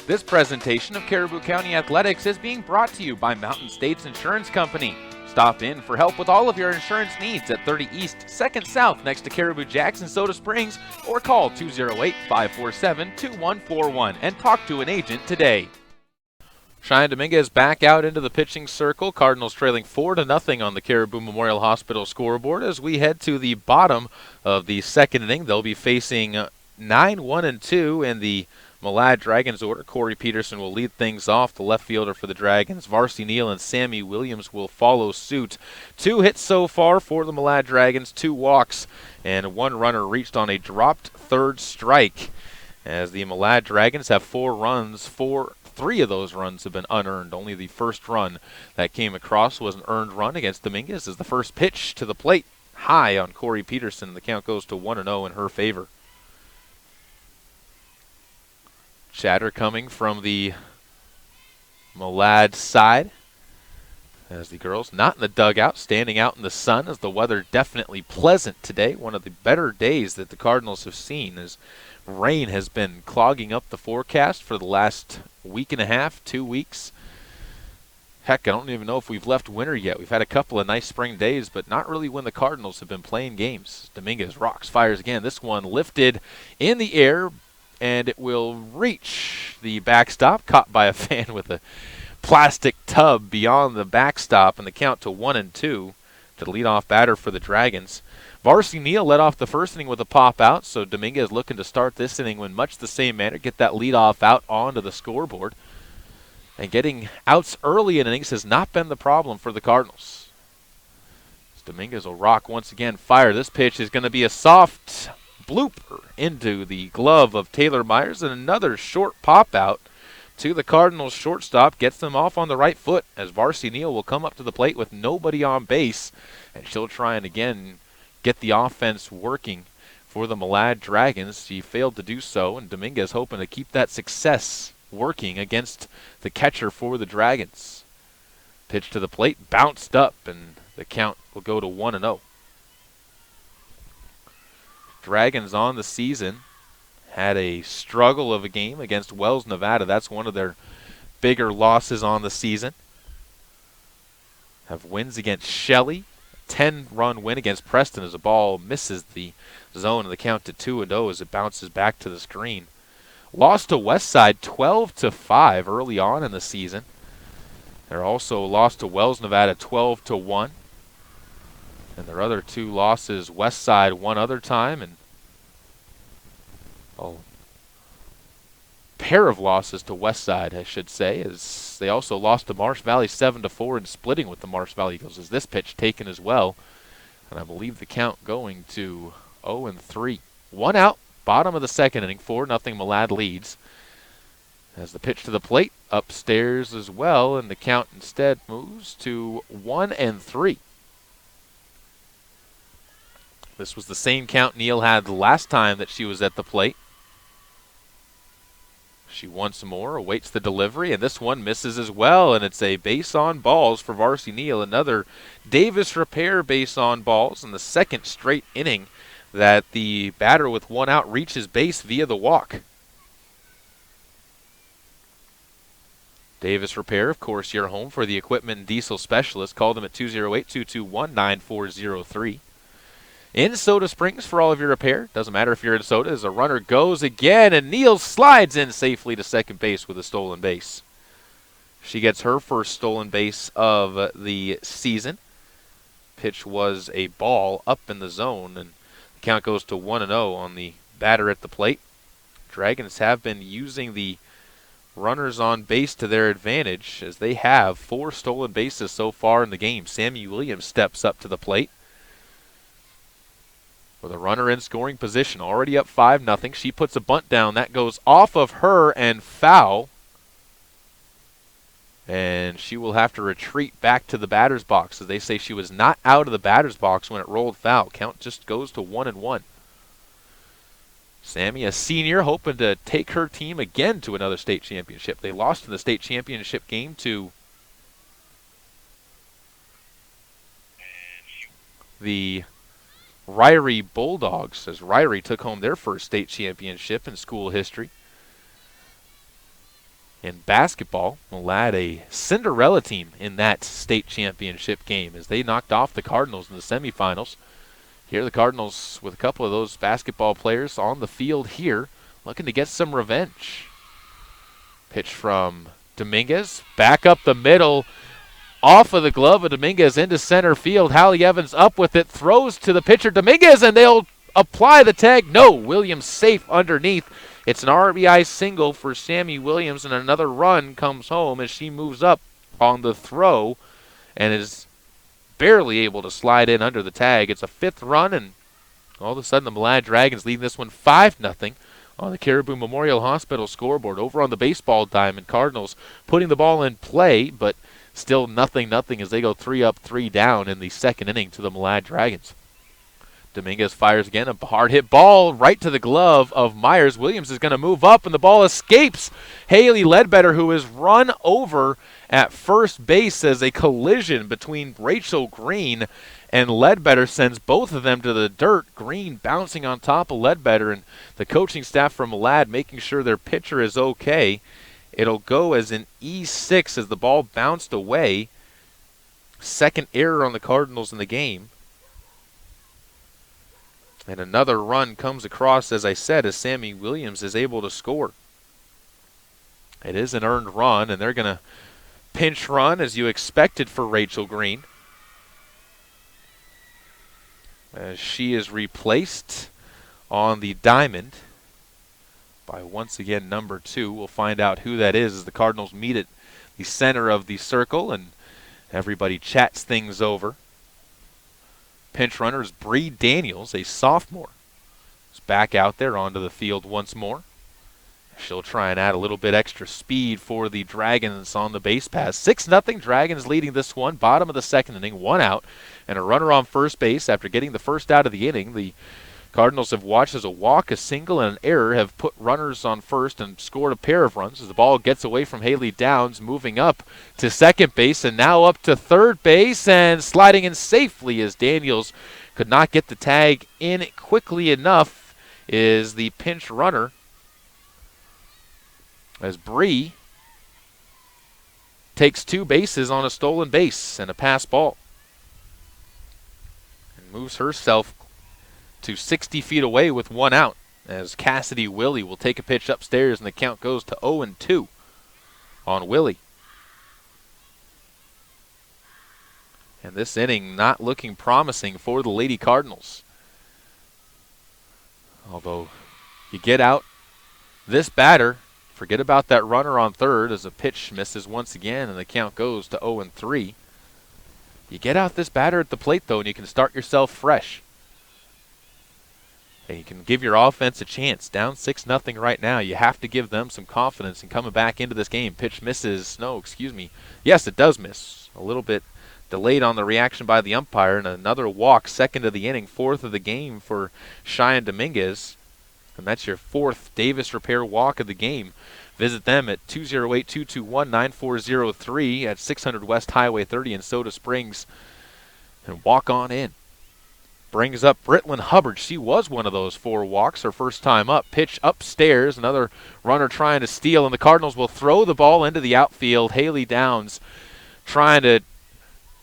This presentation of Caribou County Athletics is being brought to you by Mountain States Insurance Company. Stop in for help with all of your insurance needs at 30 East, 2nd South next to Caribou Jacks in Soda Springs, or call 208-547-2141 and talk to an agent today. Cheyenne Dominguez back out into the pitching circle. Cardinals trailing 4-0 on the Caribou Memorial Hospital scoreboard as we head to the bottom of the 2nd inning. They'll be facing 9-1-2 in the Malad Dragons order. Corey Peterson will lead things off, the left fielder for the Dragons. Varsity Neal and Sammy Williams will follow suit. 2 hits so far for the Malad Dragons, 2 walks, and 1 runner reached on a dropped third strike. As the Malad Dragons have 4 runs, 3 of those runs have been unearned. Only the first run that came across was an earned run against Dominguez as the first pitch to the plate. High on Corey Peterson. The count goes to 1-0 in her favor. Chatter coming from the Malad side as the girls not in the dugout, standing out in the sun as the weather definitely pleasant today. One of the better days that the Cardinals have seen as rain has been clogging up the forecast for the last week and a half, 2 weeks. Heck, I don't even know if we've left winter yet. We've had a couple of nice spring days, but not really when the Cardinals have been playing games. Dominguez rocks, fires again. This one lifted in the air, and it will reach the backstop, caught by a fan with a plastic tub beyond the backstop, and the count to 1-2 to the leadoff batter for the Dragons. Varsity Neal led off the first inning with a pop out, so Dominguez looking to start this inning in much the same manner, get that leadoff out onto the scoreboard. And getting outs early in innings has not been the problem for the Cardinals. Dominguez will rock once again, fire. This pitch is going to be a soft blooper into the glove of Taylor Myers, and another short pop out to the Cardinals shortstop gets them off on the right foot as Varsity Neal will come up to the plate with nobody on base, and she'll try and again get the offense working for the Malad Dragons. She failed to do so, and Dominguez hoping to keep that success working against the catcher for the Dragons. Pitch to the plate, bounced up, and the count will go to 1-0. Dragons on the season had a struggle of a game against Wells, Nevada. That's one of their bigger losses on the season. Have wins against Shelley. 10-run win against Preston as the ball misses the zone, and the count to 2-0 as it bounces back to the screen. Lost to Westside 12-5 early on in the season. They're also lost to Wells, Nevada 12-1. And their other 2 losses, Westside one other time, and a pair of losses to Westside, I should say, as they also lost to Marsh Valley 7-4 and splitting with the Marsh Valley Eagles. As this pitch taken as well, and I believe the count going to 0-3. 1 out, bottom of the second inning, 4-0 Malad leads. As the pitch to the plate, upstairs as well, and the count instead moves to 1-3. This was the same count Neal had the last time that she was at the plate. She once more awaits the delivery, and this one misses as well, and it's a base on balls for Varsity Neal. Another Davis Repair base on balls in the second straight inning that the batter with 1 out reaches base via the walk. Davis Repair, of course, your home for the equipment and diesel specialist. Call them at 208-221-9403. In Soda Springs for all of your repair. Doesn't matter if you're in Soda, as a runner goes again, and Neal slides in safely to second base with a stolen base. She gets her first stolen base of the season. Pitch was a ball up in the zone, and the count goes to 1-0 on the batter at the plate. Dragons have been using the runners on base to their advantage, as they have 4 stolen bases so far in the game. Sammy Williams steps up to the plate with a runner in scoring position, already up 5-0. She puts a bunt down. That goes off of her and foul. And she will have to retreat back to the batter's box, as they say she was not out of the batter's box when it rolled foul. Count just goes to 1-1. Sammy, a senior, hoping to take her team again to another state championship. They lost in the state championship game to the Ryrie Bulldogs, as Ryrie took home their first state championship in school history. In basketball, Malad a Cinderella team in that state championship game, as they knocked off the Cardinals in the semifinals. Here the Cardinals with a couple of those basketball players on the field here, looking to get some revenge. Pitch from Dominguez, back up the middle, off of the glove of Dominguez into center field. Hallie Evans up with it, throws to the pitcher Dominguez, and they'll apply the tag. No, Williams safe underneath. It's an RBI single for Sammy Williams, and another run comes home as she moves up on the throw and is barely able to slide in under the tag. It's a 5th run, and all of a sudden the Malad Dragons leading this one 5-0 on the Caribou Memorial Hospital scoreboard. Over on the baseball diamond, Cardinals putting the ball in play, but still 0-0 as they go 3 up, 3 down in the 2nd inning to the Malad Dragons. Dominguez fires again, a hard hit ball right to the glove of Myers. Williams is going to move up, and the ball escapes Haley Ledbetter, who is run over at first base as a collision between Rachel Green and Ledbetter sends both of them to the dirt. Green bouncing on top of Ledbetter, and the coaching staff from Malad making sure their pitcher is okay. It'll go as an E6 as the ball bounced away. 2nd error on the Cardinals in the game. And another run comes across, as I said, as Sammy Williams is able to score. It is an earned run, and they're going to pinch run as you expected for Rachel Green, as she is replaced on the diamond by once again number 2. We'll find out who that is as the Cardinals meet at the center of the circle and everybody chats things over. Pinch runner is Bree Daniels, a sophomore. Is back out there onto the field once more. She'll try and add a little bit extra speed for the Dragons on the base pass. 6-0, Dragons leading this one. Bottom of the 2nd inning, 1 out, and a runner on first base after getting the first out of the inning. The Cardinals have watched as a walk, a single, and an error have put runners on first and scored a pair of runs as the ball gets away from Haley Downs, moving up to 2nd base and now up to 3rd base and sliding in safely as Daniels could not get the tag in quickly enough is the pinch runner as Bree takes 2 bases on a stolen base and a pass ball and moves herself to 60 feet away with 1 out as Cassidy Willie will take a pitch upstairs and the count goes to 0-2 on Willie. And this inning not looking promising for the Lady Cardinals. Although you get out this batter, forget about that runner on 3rd as a pitch misses once again and the count goes to 0-3. You get out this batter at the plate though and you can start yourself fresh. And you can give your offense a chance. Down 6-0 right now. You have to give them some confidence in coming back into this game. Pitch misses. No, excuse me. Yes, it does miss. A little bit delayed on the reaction by the umpire. And another walk, 2nd of the inning, 4th of the game for Cheyenne Dominguez. And that's your 4th Davis Repair walk of the game. Visit them at 208-221-9403 at 600 West Highway 30 in Soda Springs. And walk on in. Brings up Britlin Hubbard. She was one of those 4 walks, her first time up. Pitch upstairs, another runner trying to steal, and the Cardinals will throw the ball into the outfield. Haley Downs trying to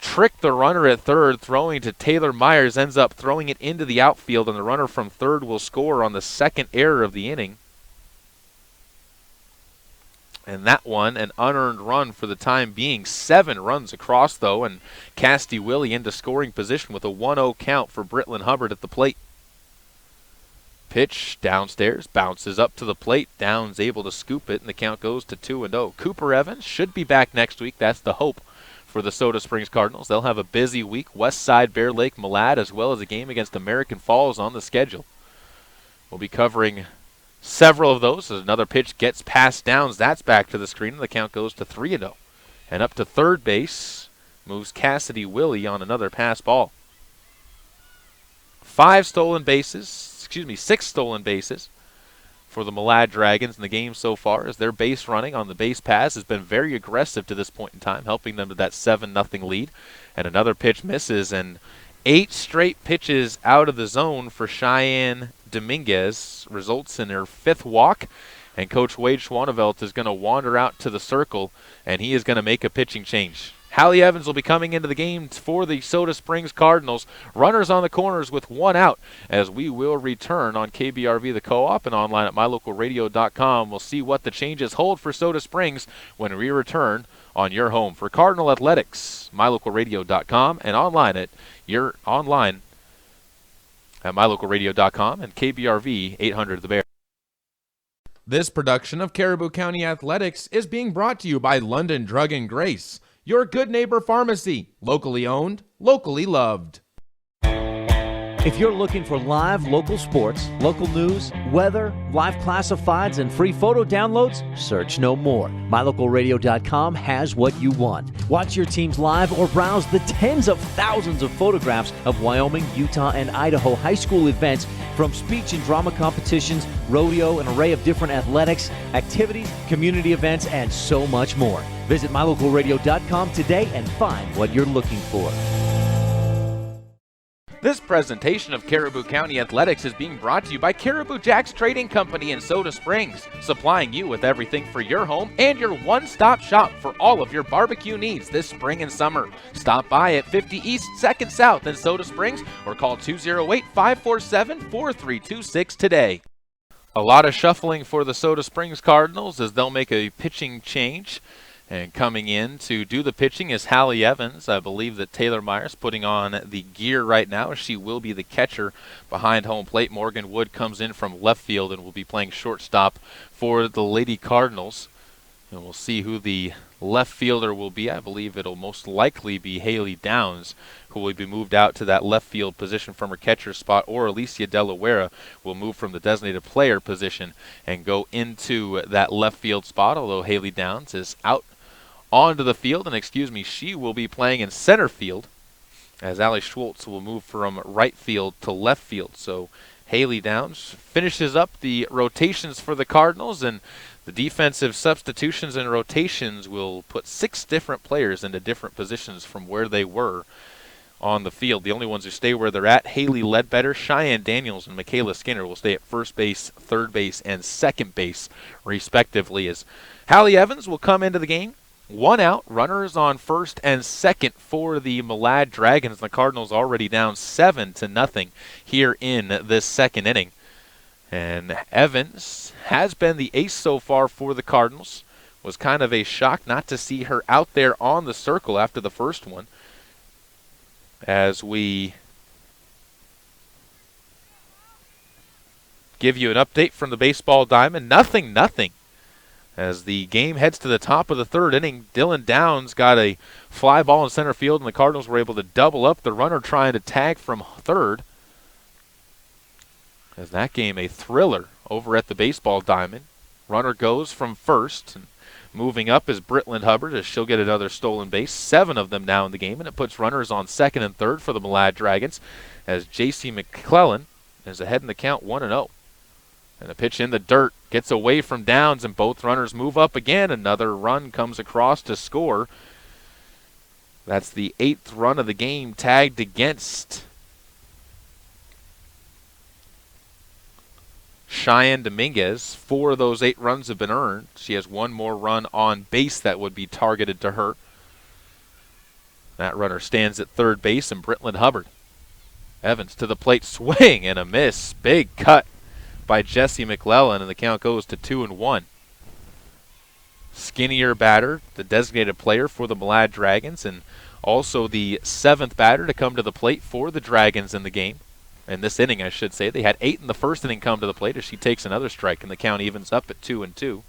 trick the runner at 3rd, throwing to Taylor Myers, ends up throwing it into the outfield, and the runner from 3rd will score on the 2nd error of the inning. And that one, an unearned run for the time being. 7 runs across, though, and Cassidy Willie into scoring position with a 1-0 count for Britlin Hubbard at the plate. Pitch downstairs, bounces up to the plate. Downs able to scoop it, and the count goes to 2-0. Cooper Evans should be back next week. That's the hope for the Soda Springs Cardinals. They'll have a busy week. West Side, Bear Lake, Malad, as well as a game against American Falls on the schedule. We'll be covering several of those as another pitch gets past Downs. That's back to the screen, and the count goes to 3-0. And up to 3rd base moves Cassidy Willie on another pass ball. 6 stolen bases for the Malad Dragons in the game so far as their base running on the base pass has been very aggressive to this point in time, helping them to that 7-0 lead. And another pitch misses, and 8 straight pitches out of the zone for Cheyenne Dominguez results in her 5th walk, and Coach Wade Schwanevelt is going to wander out to the circle, and he is going to make a pitching change. Hallie Evans will be coming into the game for the Soda Springs Cardinals. Runners on the corners with 1 out as we will return on KBRV the Co-op and online at mylocalradio.com. We'll see what the changes hold for Soda Springs when we return on your home for Cardinal Athletics, mylocalradio.com, and online at mylocalradio.com and KBRV 800 The Bear. This production of Caribou County Athletics is being brought to you by London Drug and Grace, your good neighbor pharmacy, locally owned, locally loved. If you're looking for live local sports, local news, weather, live classifieds, and free photo downloads, search no more. MyLocalRadio.com has what you want. Watch your teams live or browse the tens of thousands of photographs of Wyoming, Utah, and Idaho high school events, from speech and drama competitions, rodeo, an array of different athletics, activities, community events, and so much more. Visit MyLocalRadio.com today and find what you're looking for. This presentation of Caribou County Athletics is being brought to you by Caribou Jack's Trading Company in Soda Springs, supplying you with everything for your home and your one-stop shop for all of your barbecue needs this spring and summer. Stop by at 50 East 2nd South in Soda Springs or call 208-547-4326 today. A lot of shuffling for the Soda Springs Cardinals as they'll make a pitching change. And coming in to do the pitching is Hallie Evans. I believe that Taylor Myers putting on the gear right now. She will be the catcher behind home plate. Morgan Wood comes in from left field and will be playing shortstop for the Lady Cardinals. And we'll see who the left fielder will be. I believe it'll most likely be Haley Downs, who will be moved out to that left field position from her catcher spot, or Alicia De La Huera will move from the designated player position and go into that left field spot, although Haley Downs is out onto the field, and she will be playing in center field as Allie Schwartz will move from right field to left field. So Haley Downs finishes up the rotations for the Cardinals, and the defensive substitutions and rotations will put 6 different players into different positions from where they were on the field. The only ones who stay where they're at, Haley Ledbetter, Cheyenne Daniels, and Michaela Skinner will stay at first base, third base, and second base, respectively, as Hallie Evans will come into the game. 1 out, runners on first and second for the Malad Dragons. The Cardinals already down 7-0 here in this second inning. And Evans has been the ace so far for the Cardinals. Was kind of a shock not to see her out there on the circle after the first one. As we give you an update from the baseball diamond, nothing. As the game heads to the top of the third inning, Dylan Downs got a fly ball in center field, and the Cardinals were able to double up the runner trying to tag from third. As that game a thriller over at the baseball diamond. Runner goes from first, and moving up is Britland Hubbard as she'll get another stolen base. 7 of them now in the game, and it puts runners on second and third for the Malad Dragons as J.C. McClellan is ahead in the count 1-0. And a pitch in the dirt gets away from Downs, and both runners move up again. Another run comes across to score. That's the 8th run of the game tagged against Cheyenne Dominguez. 4 of those 8 runs have been earned. She has 1 more run on base that would be targeted to her. That runner stands at third base, and Britland Hubbard. Evans to the plate, swing and a miss. Big cut by Jessie McClellan, and the count goes to 2-1. Skinnier batter, the designated player for the Malad Dragons, and also the 7th batter to come to the plate for the Dragons in the game. In this inning, I should say. They had 8 in the first inning come to the plate as she takes another strike, and the count evens up at 2-2.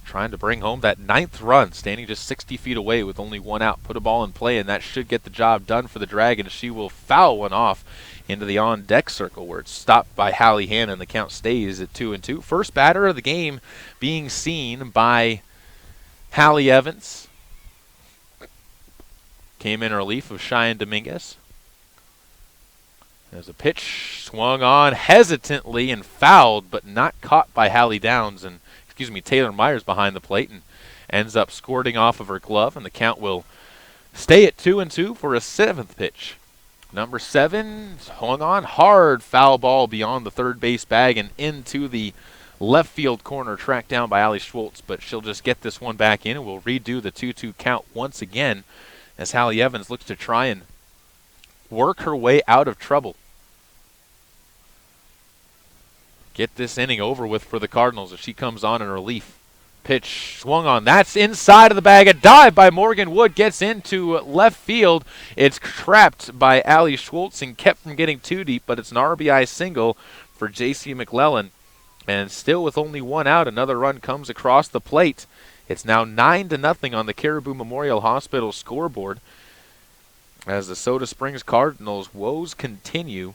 Trying to bring home that 9th run, standing just 60 feet away with only 1 out. Put a ball in play, and that should get the job done for the Dragons. She will foul one off into the on-deck circle where it's stopped by Hallie Hannon. The count stays at 2-2. First batter of the game being seen by Hallie Evans. Came in relief of Cheyenne Dominguez. As a pitch swung on hesitantly and fouled, but not caught by Hallie Downs, and Taylor Myers behind the plate, and ends up squirting off of her glove, and the count will stay at 2-2 for a 7th pitch. Number 7 hung on hard, foul ball beyond the third base bag and into the left field corner, tracked down by Allie Schwartz, but she'll just get this one back in, and we'll redo the 2-2 count once again as Hallie Evans looks to try and work her way out of trouble. Get this inning over with for the Cardinals as she comes on in relief. Pitch swung on. That's inside of the bag. A dive by Morgan Wood gets into left field. It's trapped by Allie Schultz and kept from getting too deep, but it's an RBI single for J.C. McClellan. And still with only one out, another run comes across the plate. It's now 9-0 on the Caribou Memorial Hospital scoreboard as the Soda Springs Cardinals' woes continue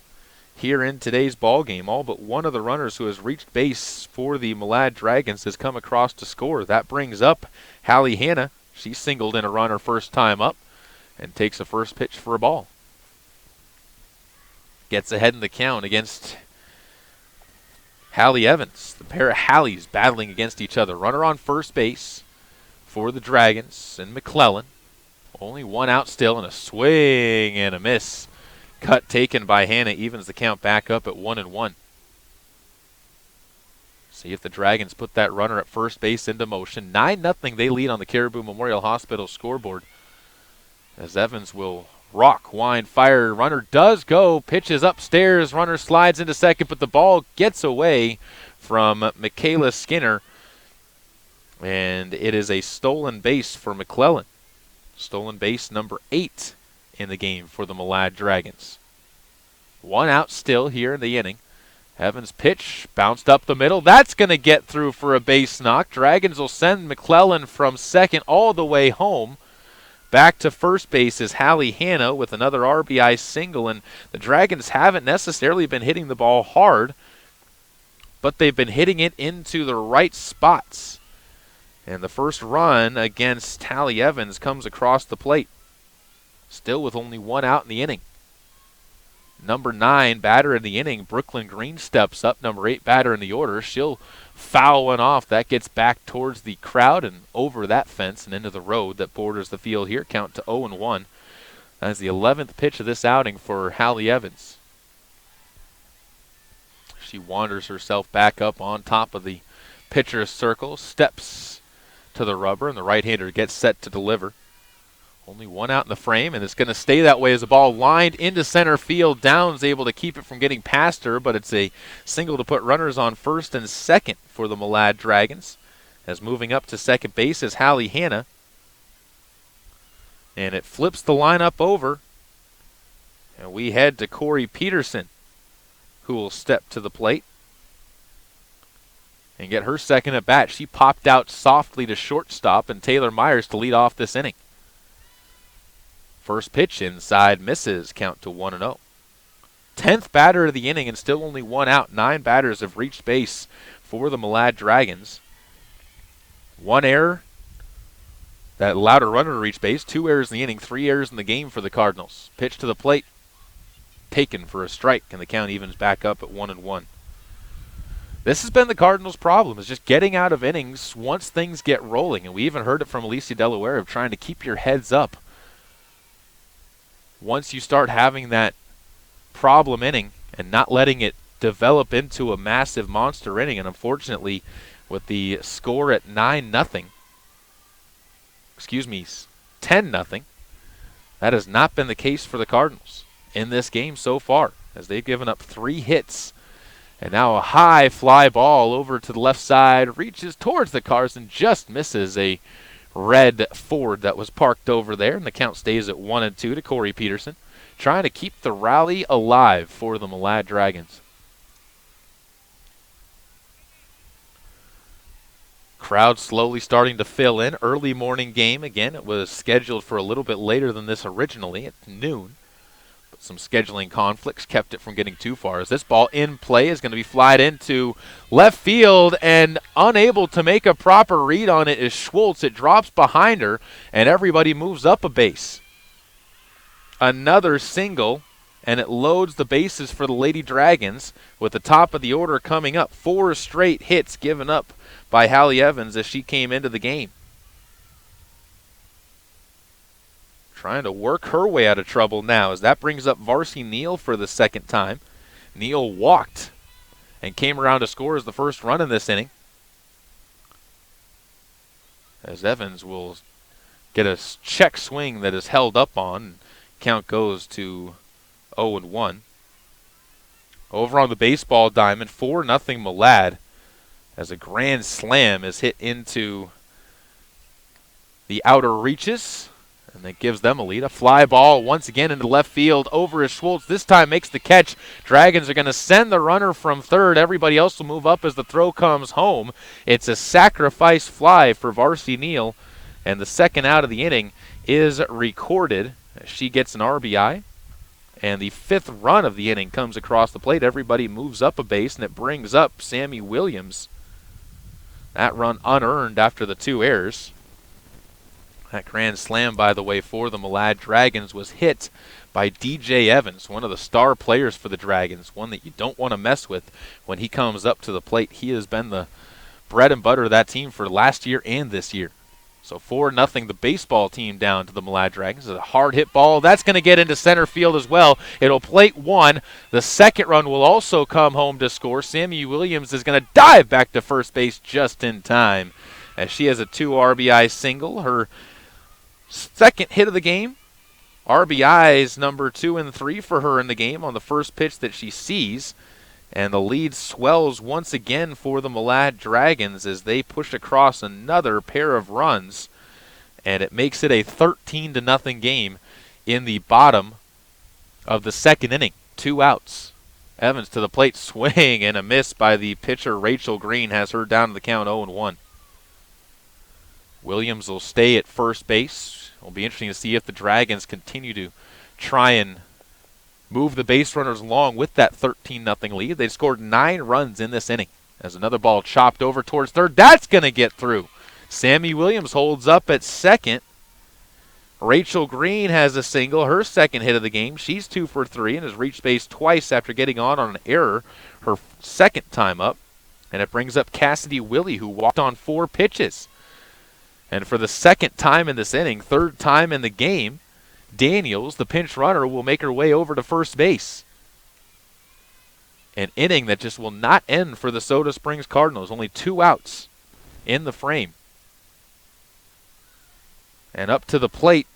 here in today's ball game. All but one of the runners who has reached base for the Malad Dragons has come across to score. That brings up Hallie Hanna. She singled in a run her first time up and takes a first pitch for a ball. Gets ahead in the count against Hallie Evans. The pair of Hallies battling against each other. Runner on first base for the Dragons and McClellan. Only one out still, and a swing and a miss. Cut taken by Hanna evens the count back up at 1-1. See if the Dragons put that runner at first base into motion. 9-0 they lead on the Caribou Memorial Hospital scoreboard. As Evans will rock, wind, fire. Runner does go, pitches upstairs. Runner slides into second, but the ball gets away from Michaela Skinner. And it is a stolen base for McClellan. Stolen base number 8 in the game for the Malad Dragons. One out still here in the inning. Evans' pitch bounced up the middle. That's going to get through for a base knock. Dragons will send McClellan from second all the way home. Back to first base is Hallie Hanna with another RBI single, and the Dragons haven't necessarily been hitting the ball hard, but they've been hitting it into the right spots. And the first run against Hallie Evans comes across the plate. Still with only one out in the inning. Number 9 batter in the inning, Brooklyn Green steps up. Number 8 batter in the order. She'll foul one off. That gets back towards the crowd and over that fence and into the road that borders the field here. Count to 0-1. That's the 11th pitch of this outing for Hallie Evans. She wanders herself back up on top of the pitcher's circle, steps to the rubber, and the right-hander gets set to deliver. Only one out in the frame, and it's going to stay that way as the ball lined into center field. Downs able to keep it from getting past her, but it's a single to put runners on first and second for the Malad Dragons. As moving up to second base is Hallie Hanna. And it flips the lineup over. And we head to Corey Peterson, who will step to the plate and get her second at bat. She popped out softly to shortstop, and Taylor Myers to lead off this inning. First pitch inside, misses, count to 1-0. 10th batter of the inning and still only one out. 9 batters have reached base for the Malad Dragons. One error that allowed a runner to reach base. 2 errors in the inning, 3 errors in the game for the Cardinals. Pitch to the plate, taken for a strike, and the count evens back up at 1-1. This has been the Cardinals' problem, is just getting out of innings once things get rolling. And we even heard it from Alicia Delaware of trying to keep your heads up. Once you start having that problem inning and not letting it develop into a massive monster inning, and unfortunately with the score at 10-0, that has not been the case for the Cardinals in this game so far, as they've given up 3 hits. And now a high fly ball over to the left side, reaches towards the cars and just misses a red Ford that was parked over there, and the count stays at 1-2 to Corey Peterson, trying to keep the rally alive for the Malad Dragons. Crowd slowly starting to fill in. Early morning game again. It was scheduled for a little bit later than this originally at noon. But some scheduling conflicts kept it from getting too far, as this ball in play is going to be flied into left field, and unable to make a proper read on it is Schultz. It drops behind her, and everybody moves up a base. Another single, and it loads the bases for the Lady Dragons with the top of the order coming up. 4 straight hits given up by Hallie Evans as she came into the game. Trying to work her way out of trouble now, as that brings up Varsity Neal for the second time. Neal walked and came around to score as the first run in this inning, as Evans will get a check swing that is held up on. Count goes to 0-1. Over on the baseball diamond, 4-0 Malad. as a grand slam is hit into the outer reaches, and that gives them a lead. A fly ball once again into left field over as Schwartz this time makes the catch. Dragons are going to send the runner from third. Everybody else will move up as the throw comes home. It's a sacrifice fly for Varsity Neal, and the second out of the inning is recorded. She gets an RBI, and the fifth run of the inning comes across the plate. Everybody moves up a base, and it brings up Sammy Williams. That run unearned after the two errors. That grand slam, by the way, for the Malad Dragons was hit by DJ Evans, one of the star players for the Dragons, one that you don't want to mess with when he comes up to the plate. He has been the bread and butter of that team for last year and this year. So 4-0 the baseball team down to the Malad Dragons. It's a hard hit ball. That's going to get into center field as well. It'll plate one. The second run will also come home to score. Sammy Williams is going to dive back to first base just in time, as she has a 2 RBI single. Her second hit of the game. RBIs number 2 and 3 for her in the game on the first pitch that she sees. And the lead swells once again for the Malad Dragons as they push across another pair of runs. And it makes it a 13-0 game in the bottom of the second inning. 2 outs. Evans to the plate, swing and a miss by the pitcher. Rachel Green has her down to the count 0-1. Williams will stay at first base. It'll be interesting to see if the Dragons continue to try and move the base runners along with that 13-0 lead. They scored 9 runs in this inning. As another ball chopped over towards third, that's going to get through. Sammy Williams holds up at second. Rachel Green has a single, her second hit of the game. She's 2 for 3 and has reached base twice after getting on an error her second time up. And it brings up Cassidy Willie, who walked on 4 pitches. And for the second time in this inning, third time in the game, Daniels, the pinch runner, will make her way over to first base. An inning that just will not end for the Soda Springs Cardinals. Only 2 outs in the frame. And up to the plate,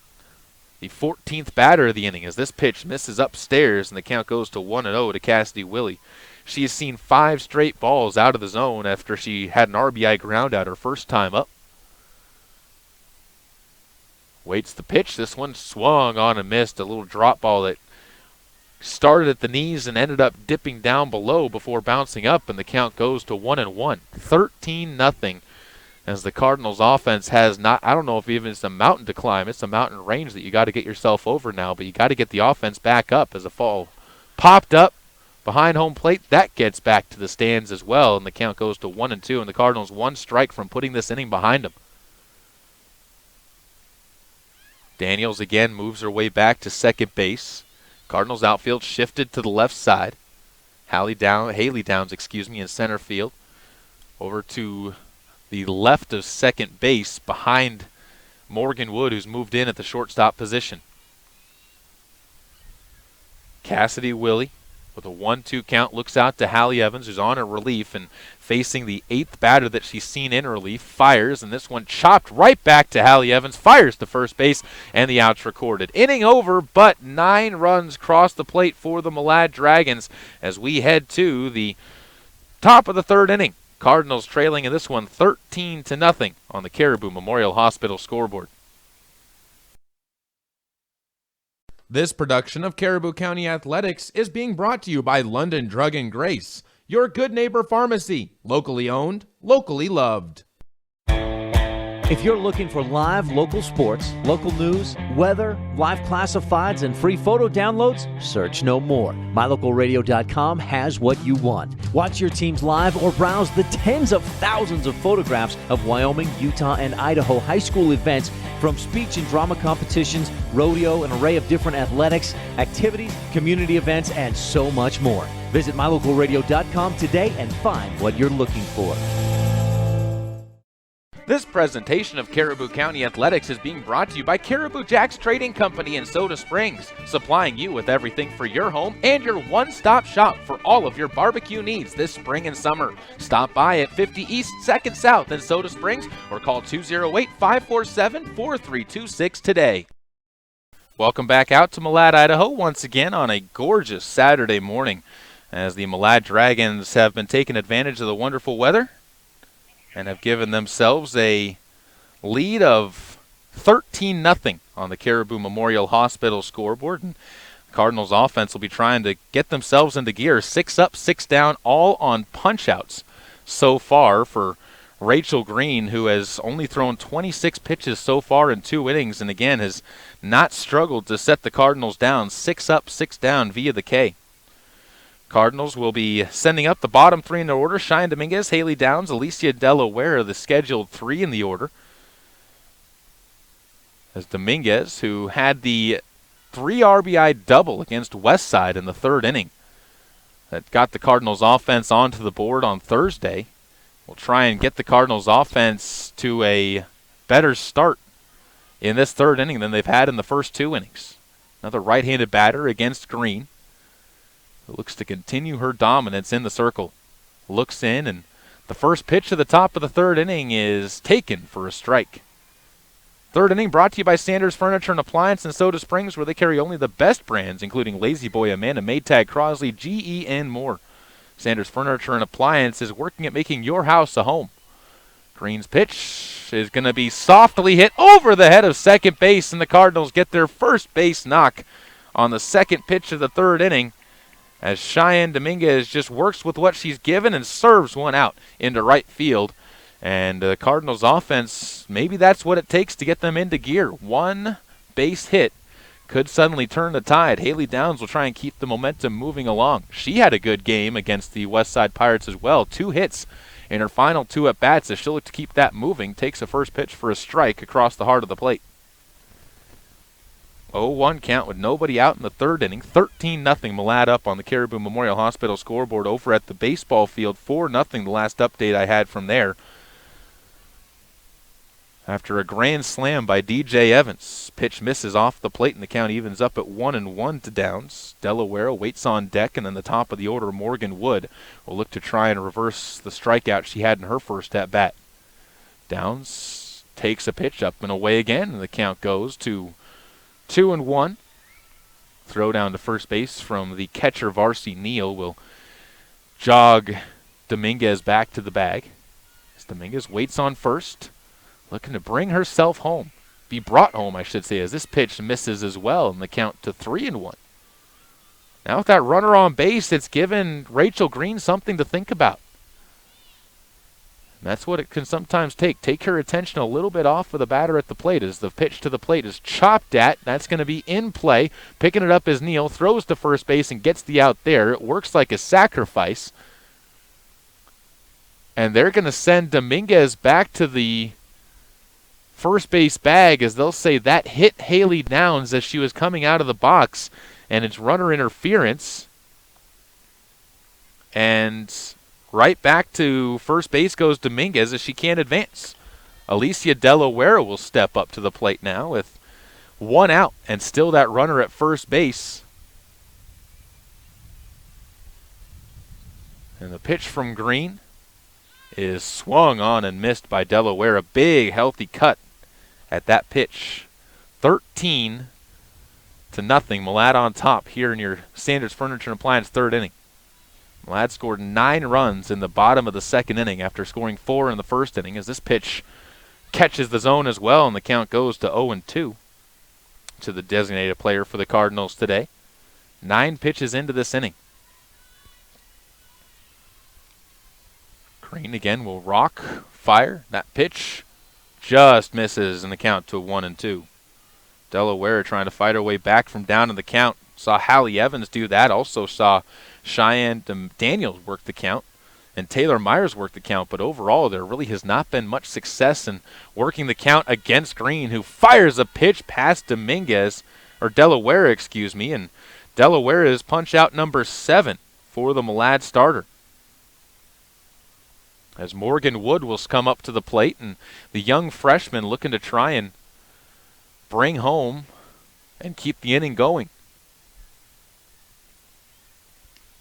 the 14th batter of the inning, as this pitch misses upstairs and the count goes to 1-0 to Cassidy Willie. She has seen 5 straight balls out of the zone after she had an RBI ground out her first time up. Waits the pitch. This one swung on and missed. A little drop ball that started at the knees and ended up dipping down below before bouncing up, and the count goes to 1-1. 13-0 as the Cardinals offense has not, I don't know if even it's a mountain to climb. It's a mountain range that you got to get yourself over now, but you got to get the offense back up as a fall popped up behind home plate. That gets back to the stands as well, and the count goes to 1-2, and the Cardinals 1 strike from putting this inning behind them. Daniels again moves her way back to second base. Cardinals outfield shifted to the left side. Haley Downs, in center field. Over to the left of second base behind Morgan Wood, who's moved in at the shortstop position. Cassidy Willie with a 1-2 count looks out to Hallie Evans, who's on a relief and facing the 8th batter that she's seen in relief. Fires, and this one chopped right back to Hallie Evans. Fires to first base, and the out's recorded. Inning over, but 9 runs cross the plate for the Malad Dragons as we head to the top of the third inning. Cardinals trailing in this one 13-0 on the Caribou Memorial Hospital scoreboard. This production of Caribou County Athletics is being brought to you by London Drug and Grace, your good neighbor pharmacy, locally owned, locally loved. If you're looking for live local sports, local news, weather, live classifieds, and free photo downloads, search no more. MyLocalRadio.com has what you want. Watch your teams live or browse the tens of thousands of photographs of Wyoming, Utah, and Idaho high school events, from speech and drama competitions, rodeo, an array of different athletics, activities, community events, and so much more. Visit MyLocalRadio.com today and find what you're looking for. This presentation of Caribou County Athletics is being brought to you by Caribou Jack's Trading Company in Soda Springs, supplying you with everything for your home and your one-stop shop for all of your barbecue needs this spring and summer. Stop by at 50 East 2nd South in Soda Springs or call 208-547-4326 today. Welcome back out to Malad, Idaho, once again on a gorgeous Saturday morning as the Malad Dragons have been taking advantage of the wonderful weather and have given themselves a lead of 13-0 on the Caribou Memorial Hospital scoreboard. And Cardinals offense will be trying to get themselves into gear. 6 up, 6 down, all on punch-outs so far for Rachel Green, who has only thrown 26 pitches so far in 2 innings, and again has not struggled to set the Cardinals down. 6 up, 6 down via the K. Cardinals will be sending up the bottom 3 in their order. Cheyenne Dominguez, Haley Downs, Alicia Delaware, the scheduled 3 in the order. As Dominguez, who had the 3 RBI double against Westside in the 3rd inning that got the Cardinals offense onto the board on Thursday, will try and get the Cardinals offense to a better start in this 3rd inning than they've had in the first 2 innings. Another right-handed batter against Green, who looks to continue her dominance in the circle. Looks in, and the first pitch of the top of the 3rd inning is taken for a strike. 3rd inning brought to you by Sanders Furniture and Appliance in Soda Springs, where they carry only the best brands, including Lazy Boy, Amanda, Maytag, Crosley, GE, and more. Sanders Furniture and Appliance is working at making your house a home. Green's pitch is going to be softly hit over the head of second base, and the Cardinals get their first base knock on the 2nd pitch of the 3rd inning, as Cheyenne Dominguez just works with what she's given and serves one out into right field. And the Cardinals offense, maybe that's what it takes to get them into gear. 1 base hit could suddenly turn the tide. Haley Downs will try and keep the momentum moving along. She had a good game against the Westside Pirates as well. 2 hits in her final 2 at-bats as she'll look to keep that moving. Takes a first pitch for a strike across the heart of the plate. 0-1 count with nobody out in the 3rd inning. 13-0 Malad up on the Caribou Memorial Hospital scoreboard over at the baseball field. 4-0 the last update I had from there. After a grand slam by DJ Evans, pitch misses off the plate and the count evens up at 1-1 to Downs. Delaware waits on deck, and then the top of the order, Morgan Wood, will look to try and reverse the strikeout she had in her first at-bat. Downs takes a pitch up and away again, and the count goes to 2-1. Throw down to first base from the catcher, Varsity Neal, will jog Dominguez back to the bag. As Dominguez waits on first, looking to bring herself home. Be brought home, I should say, as this pitch misses as well, and the count to 3-1. Now with that runner on base, it's given Rachel Green something to think about. And that's what it can sometimes take. Take her attention a little bit off of the batter at the plate as the pitch to the plate is chopped at. That's going to be in play. Picking it up as Neal throws to first base and gets the out there. It works like a sacrifice. And they're going to send Dominguez back to the first base bag, as they'll say that hit Haley Downs as she was coming out of the box, and it's runner interference. And right back to first base goes Dominguez as she can't advance. Alicia Delaware will step up to the plate now with 1 out and still that runner at first base. And the pitch from Green is swung on and missed by Delaware. A big, healthy cut at that pitch. 13-0. Malad on top here in your Sanders Furniture and Appliance 3rd inning. Malad scored 9 runs in the bottom of the 2nd inning after scoring 4 in the 1st inning, as this pitch catches the zone as well, and the count goes to 0-2 to the designated player for the Cardinals today. 9 pitches into this inning. Green again will rock, fire. That pitch just misses, and the count to 1-2. Delaware trying to fight her way back from down in the count. Saw Hallie Evans do that. Also saw Cheyenne Daniels work the count, and Taylor Myers work the count. But overall, there really has not been much success in working the count against Green, who fires a pitch past Dominguez, or Delaware, excuse me, and Delaware is punch out number 7 for the Malad starter. As Morgan Wood will come up to the plate, and the young freshman looking to try and bring home and keep the inning going.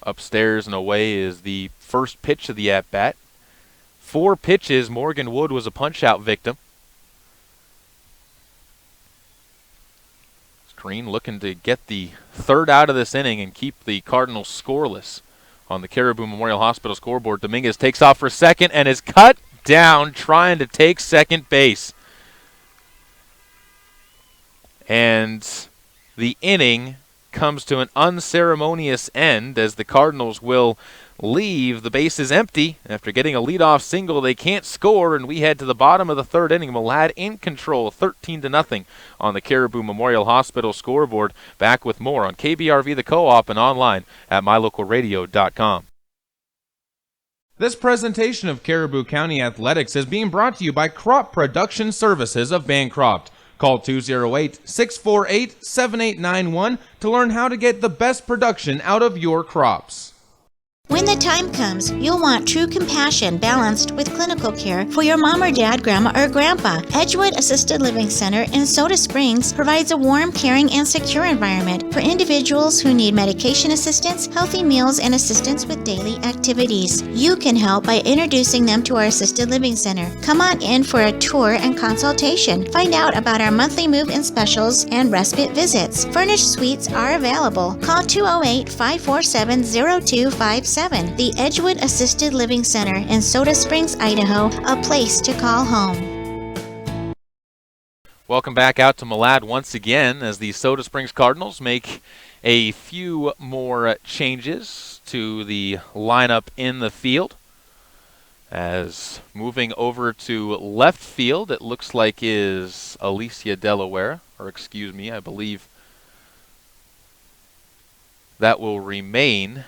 Upstairs and away is the first pitch of the at-bat. 4 pitches, Morgan Wood was a punch-out victim. Green looking to get the 3rd out of this inning and keep the Cardinals scoreless on the Caribou Memorial Hospital scoreboard. Dominguez takes off for second and is cut down trying to take second base. And the inning comes to an unceremonious end as the Cardinals will leave the bases empty. After getting a leadoff single, they can't score, and we head to the bottom of the third inning. Malad in control, 13-0 on the Caribou Memorial Hospital scoreboard. Back with more on KBRV The Co-op and online at mylocalradio.com. This presentation of Caribou County Athletics is being brought to you by Crop Production Services of Bancroft. Call 208-648-7891 to learn how to get the best production out of your crops. When the time comes, you'll want true compassion balanced with clinical care for your mom or dad, grandma, or grandpa. Edgewood Assisted Living Center in Soda Springs provides a warm, caring, and secure environment for individuals who need medication assistance, healthy meals, and assistance with daily activities. You can help by introducing them to our Assisted Living Center. Come on in for a tour and consultation. Find out about our monthly move-in specials and respite visits. Furnished suites are available. Call 208-547-0257. The Edgewood Assisted Living Center in Soda Springs, Idaho, a place to call home. Welcome back out to Malad once again as the Soda Springs Cardinals make a few more changes to the lineup in the field. As moving over to left field, it looks like is Alicia Delaware, or excuse me, I believe that will remain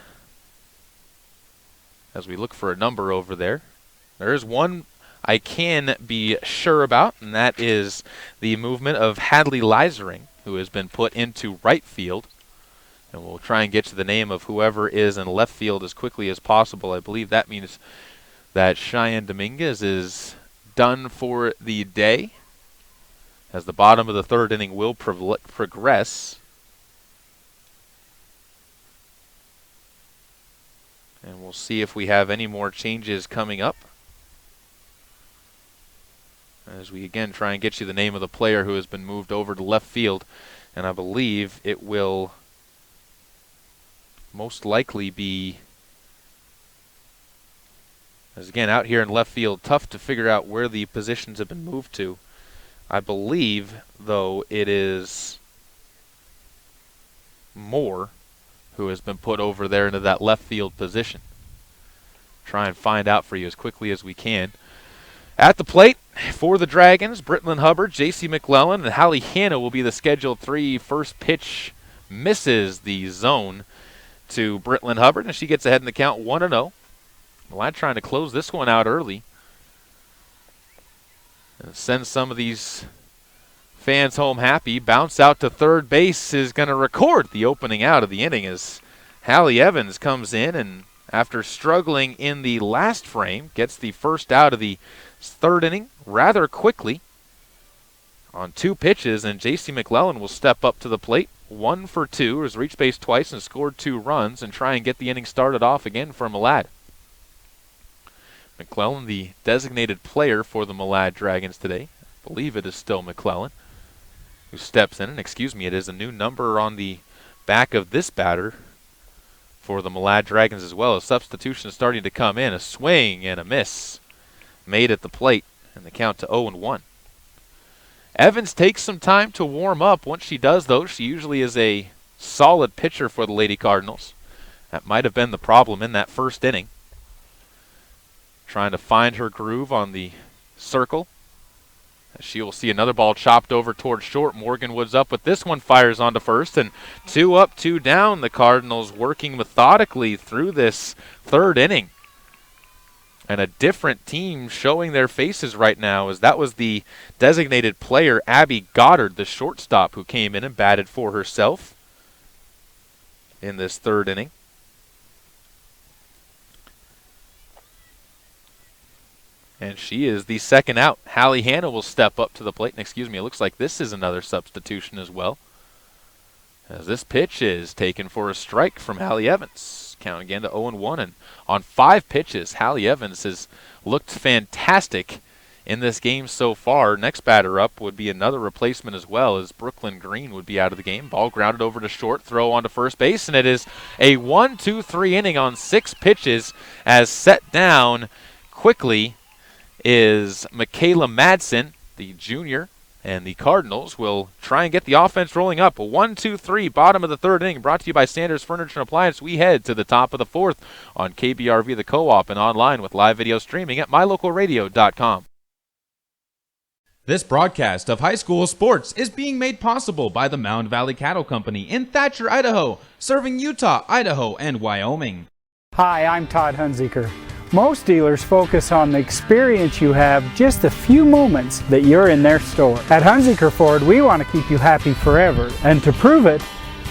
as we look for a number over there. There is one I can be sure about, and that is the movement of Hadley Leisering, who has been put into right field. And we'll try and get to the name of whoever is in left field as quickly as possible. I believe that means that Cheyenne Dominguez is done for the day, as the bottom of the third inning will progress. And we'll see if we have any more changes coming up, as we again try and get you the name of the player who has been moved over to left field. And I believe it will most likely be, as again out here in left field, tough to figure out where the positions have been moved to. I believe, though, it is Moore who has been put over there into that left field position. Try and find out for you as quickly as we can. At the plate for the Dragons, Brittlin Hubbard, J.C. McClellan, and Hallie Hanna will be the scheduled three. First pitch misses the zone to Brittlin Hubbard, and she gets ahead in the count 1-0. Malad trying to close this one out early and send some of these fans home happy. Bounce out to third base is going to record the opening out of the inning as Hallie Evans comes in, and after struggling in the last frame, gets the first out of the third inning rather quickly on two pitches, and J.C. McClellan will step up to the plate. 1 for 2, has reached base twice and scored 2 runs, and try and get the inning started off again for Malad. McClellan, the designated player for the Malad Dragons today. I believe it is still McClellan who steps in, and excuse me, it is a new number on the back of this batter for the Malad Dragons as well. A substitution starting to come in. A swing and a miss made at the plate, and the count to 0-1. Evans takes some time to warm up. Once she does, though, she usually is a solid pitcher for the Lady Cardinals. That might have been the problem in that first inning. Trying to find her groove on the circle. She will see another ball chopped over towards short. Morgan Woods up with this one, fires onto first, and 2 up, 2 down. The Cardinals working methodically through this third inning. And a different team showing their faces right now, as that was the designated player, Abby Goddard, the shortstop, who came in and batted for herself in this third inning. And she is the second out. Hallie Hanna will step up to the plate. And excuse me, it looks like this is another substitution as well, as this pitch is taken for a strike from Hallie Evans. Count again to 0-1. And on 5 pitches, Hallie Evans has looked fantastic in this game so far. Next batter up would be another replacement as well, as Brooklyn Green would be out of the game. Ball grounded over to short, throw onto first base, and it is a 1-2-3 inning on 6 pitches, as set down quickly is Michaela Madsen, the junior, and the Cardinals will try and get the offense rolling up. 1-2-3, bottom of the third inning, brought to you by Sanders Furniture and Appliance. We head to the top of the fourth on KBRV The Co-op and online with live video streaming at mylocalradio.com. This broadcast of high school sports is being made possible by the Mound Valley Cattle Company in Thatcher, Idaho, serving Utah, Idaho, and Wyoming. Hi, I'm Todd Hunziker. Most dealers focus on the experience you have just a few moments that you're in their store. At Hunziker Ford, we want to keep you happy forever, and to prove it,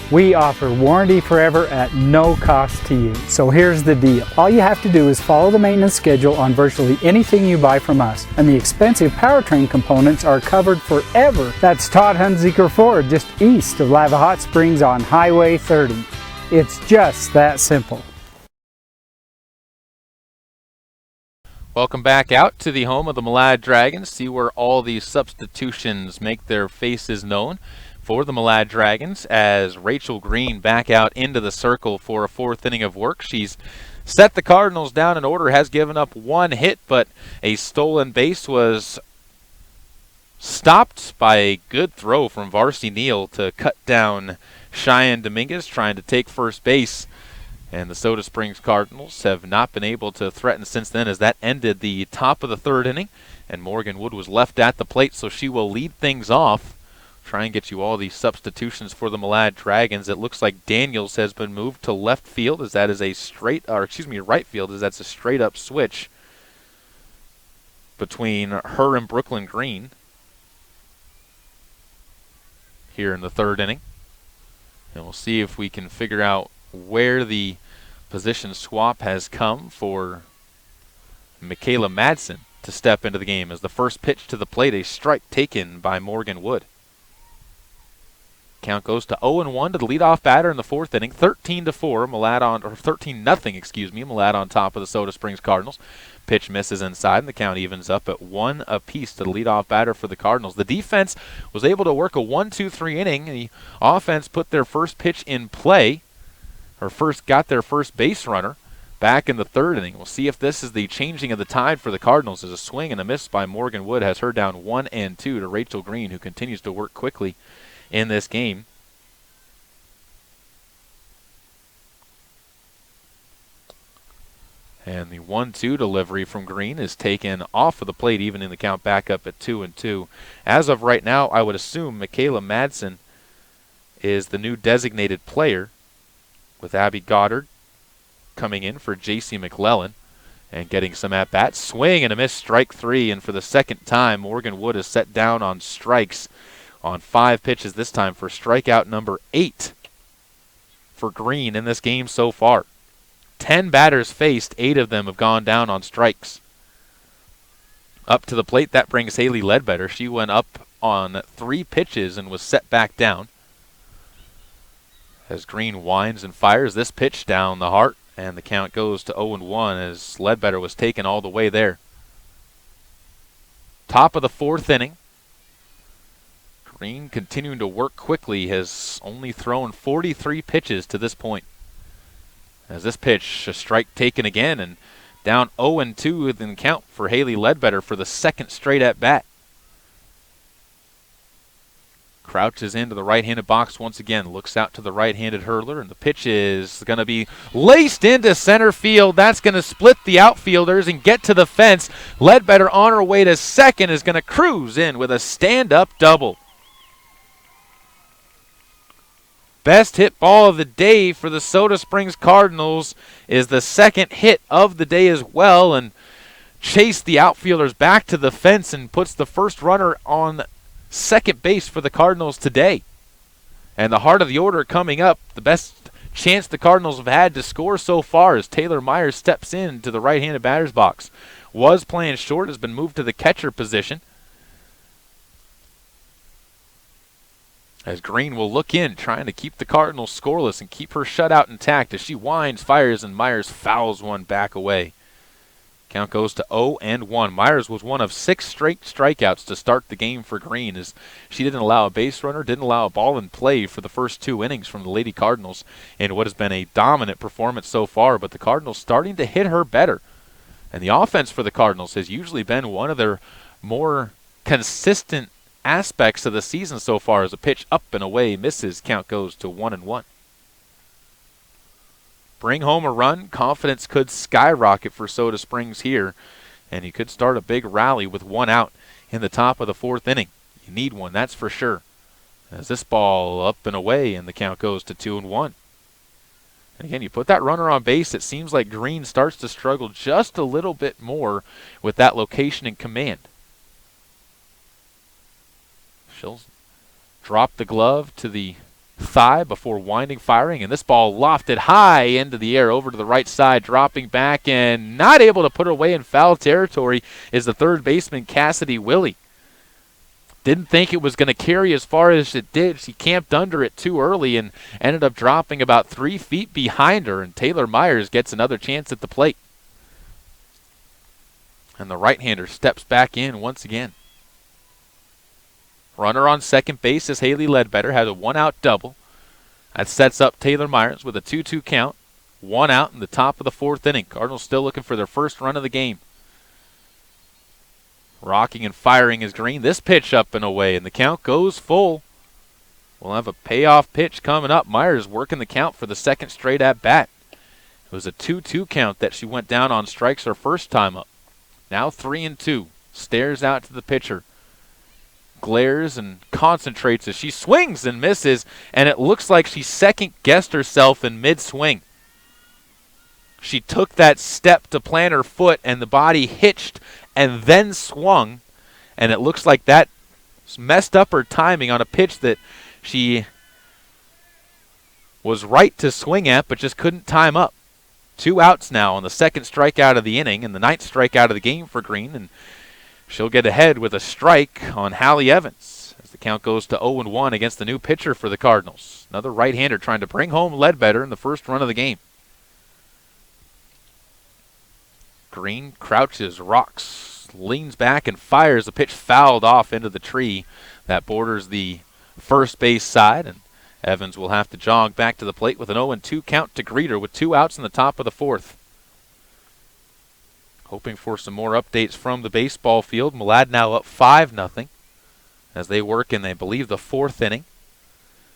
we offer warranty forever at no cost to you. So here's the deal. All you have to do is follow the maintenance schedule on virtually anything you buy from us, and the expensive powertrain components are covered forever. That's Todd Hunziker Ford, just east of Lava Hot Springs on Highway 30. It's just that simple. Welcome back out to the home of the Malad Dragons. See where all these substitutions make their faces known for the Malad Dragons as Rachel Green back out into the circle for a fourth inning of work. She's set the Cardinals down in order, has given up one hit, but a stolen base was stopped by a good throw from Varsity Neal to cut down Cheyenne Dominguez trying to take first base. And the Soda Springs Cardinals have not been able to threaten since then, as that ended the top of the third inning. And Morgan Wood was left at the plate, so she will lead things off. Try and get you all these substitutions for the Malad Dragons. It looks like Daniels has been moved to left field, as that is a right field, as that's a straight up switch between her and Brooklyn Green here in the third inning. And we'll see if we can figure out where the position swap has come for Michaela Madsen to step into the game, as the first pitch to the plate, a strike taken by Morgan Wood. Count goes to 0-1 to the leadoff batter in the fourth inning. 13-4, Malad on, or 13-0, Malad on top of the Soda Springs Cardinals. Pitch misses inside, and the count evens up at 1 apiece to the leadoff batter for the Cardinals. The defense was able to work a 1-2-3 inning. The offense put their first pitch in play, or got their first base runner back in the third inning. We'll see if this is the changing of the tide for the Cardinals, as a swing and a miss by Morgan Wood has her down 1-2 to Rachel Green, who continues to work quickly in this game. And the 1-2 delivery from Green is taken off of the plate, even in the count back up at 2-2. As of right now, I would assume Michaela Madsen is the new designated player, with Abby Goddard coming in for J.C. McClellan and getting some at-bats. Swing and a miss, strike three, and for the second time, Morgan Wood is set down on strikes on 5 pitches, this time for strikeout number 8 for Green in this game so far. 10 batters faced, 8 of them have gone down on strikes. Up to the plate, that brings Haley Ledbetter. She went up on 3 pitches and was set back down. As Green winds and fires this pitch down the heart, and the count goes to 0-1 as Ledbetter was taken all the way there. Top of the fourth inning. Green, continuing to work quickly, has only thrown 43 pitches to this point. As this pitch, a strike taken again, and down 0-2 in the count for Haley Ledbetter for the second straight at bat. Crouches into the right-handed box once again, looks out to the right-handed hurler, and the pitch is going to be laced into center field. That's going to split the outfielders and get to the fence. Ledbetter on her way to second is going to cruise in with a stand-up double. Best hit ball of the day for the Soda Springs Cardinals is the second hit of the day as well, and chased the outfielders back to the fence and puts the first runner on second base for the Cardinals today. And the heart of the order coming up, the best chance the Cardinals have had to score so far as Taylor Myers steps into the right-handed batter's box. Was playing short, has been moved to the catcher position. As Green will look in, trying to keep the Cardinals scoreless and keep her shutout intact as she winds, fires, and Myers fouls one back away. Count goes to 0-1. Myers was one of 6 straight strikeouts to start the game for Green, as she didn't allow a base runner, didn't allow a ball in play for the first 2 innings from the Lady Cardinals in what has been a dominant performance so far, but the Cardinals starting to hit her better. And the offense for the Cardinals has usually been one of their more consistent aspects of the season so far. As a pitch up and away misses, count goes to 1-1. Bring home a run, confidence could skyrocket for Soda Springs here, and you could start a big rally with one out in the top of the fourth inning. You need one, that's for sure. As this ball up and away, and the count goes to 2-1. And again, you put that runner on base, it seems like Green starts to struggle just a little bit more with that location and command. She'll drop the glove to the thigh before winding firing, and this ball lofted high into the air over to the right side, dropping back, and not able to put it away in foul territory is the third baseman Cassidy Willie. Didn't think it was going to carry as far as it did. She camped under it too early and ended up dropping about 3 feet behind her, and Taylor Myers gets another chance at the plate. And the right-hander steps back in once again. Runner on second base is Haley Ledbetter, has a one-out double. That sets up Taylor Myers with a 2-2 count. One out in the top of the fourth inning. Cardinals still looking for their first run of the game. Rocking and firing is Green. This pitch up and away, and the count goes full. We'll have a payoff pitch coming up. Myers working the count for the second straight at-bat. It was a 2-2 count that she went down on strikes her first time up. Now 3-2. Stares out to the pitcher. Glares and concentrates as she swings and misses, and it looks like she second-guessed herself in mid-swing. She took that step to plant her foot, and the body hitched and then swung, and it looks like that messed up her timing on a pitch that she was right to swing at but just couldn't time up. 2 outs now on the second strikeout of the inning and the 9th strikeout of the game for Green, and she'll get ahead with a strike on Hallie Evans as the count goes to 0-1 against the new pitcher for the Cardinals. Another right-hander trying to bring home Ledbetter in the first run of the game. Green crouches, rocks, leans back, and fires. A pitch fouled off into the tree that borders the first base side, and Evans will have to jog back to the plate with an 0-2 count to greet her with 2 outs in the top of the fourth. Hoping for some more updates from the baseball field. Malad now up 5-0 as they work in, I believe, the fourth inning.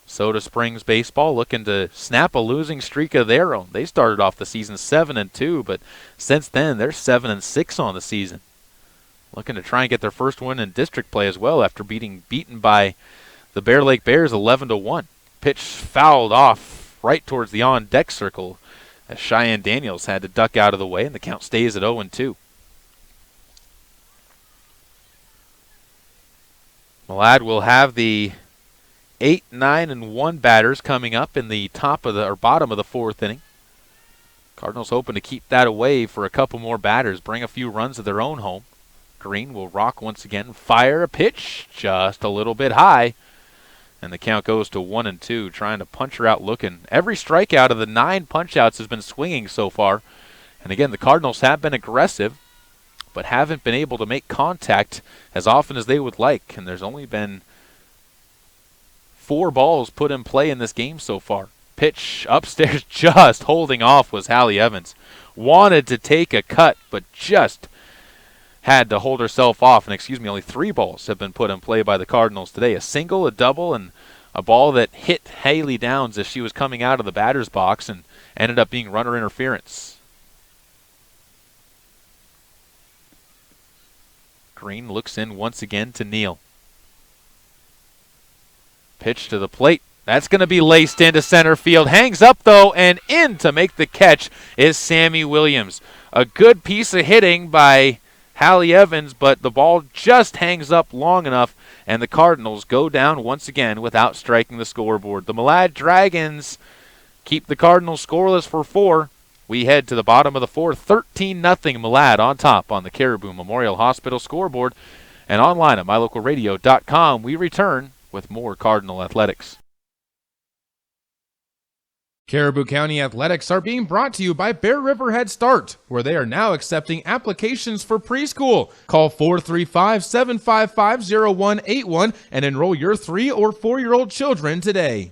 Soda Springs baseball looking to snap a losing streak of their own. They started off the season 7-2, but since then they're 7-6 on the season. Looking to try and get their first win in district play as well after being beaten by the Bear Lake Bears 11-1. Pitch fouled off right towards the on-deck circle as Cheyenne Daniels had to duck out of the way, and the count stays at 0-2. Malad will have the 8, 9, and 1 batters coming up in the top of the or bottom of the fourth inning. Cardinals hoping to keep that away for a couple more batters, bring a few runs of their own home. Green will rock once again, fire a pitch just a little bit high, and the count goes to 1-2, trying to punch her out looking. Every strikeout of the 9 punch-outs has been swinging so far. And again, the Cardinals have been aggressive, but haven't been able to make contact as often as they would like. And there's only been 4 balls put in play in this game so far. Pitch upstairs just holding off was Hallie Evans. Wanted to take a cut, but just had to hold herself off. And only 3 balls have been put in play by the Cardinals today. A single, a double, and a ball that hit Haley Downs as she was coming out of the batter's box and ended up being runner interference. Green looks in once again to Neal. Pitch to the plate. That's going to be laced into center field. Hangs up, though, and in to make the catch is Sammy Williams. A good piece of hitting by Hallie Evans, but the ball just hangs up long enough, and the Cardinals go down once again without striking the scoreboard. The Malad Dragons keep the Cardinals scoreless for 4. We head to the bottom of the fourth, 13-0 Malad on top on the Caribou Memorial Hospital scoreboard. And online at mylocalradio.com, we return with more Cardinal athletics. Caribou County Athletics are being brought to you by Bear River Head Start, where they are now accepting applications for preschool. Call 435-755-0181 and enroll your 3- or 4-year-old children today.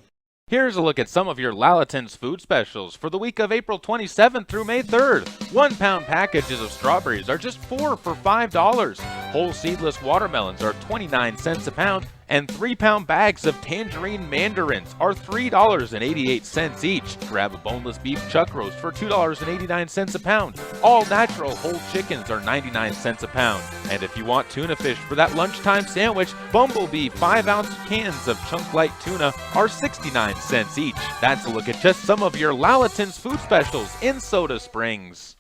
Here's a look at some of your Lalaton's food specials for the week of April 27th through May 3rd. 1-pound packages of strawberries are just 4 for $5. Whole seedless watermelons are 29 cents a pound, and 3-pound bags of tangerine mandarins are $3.88 each. Grab a boneless beef chuck roast for $2.89 a pound. All natural whole chickens are 99 cents a pound. And if you want tuna fish for that lunchtime sandwich, Bumblebee 5-ounce cans of chunk light tuna are 69 cents each. That's a look at just some of your Lalaton's food specials in Soda Springs.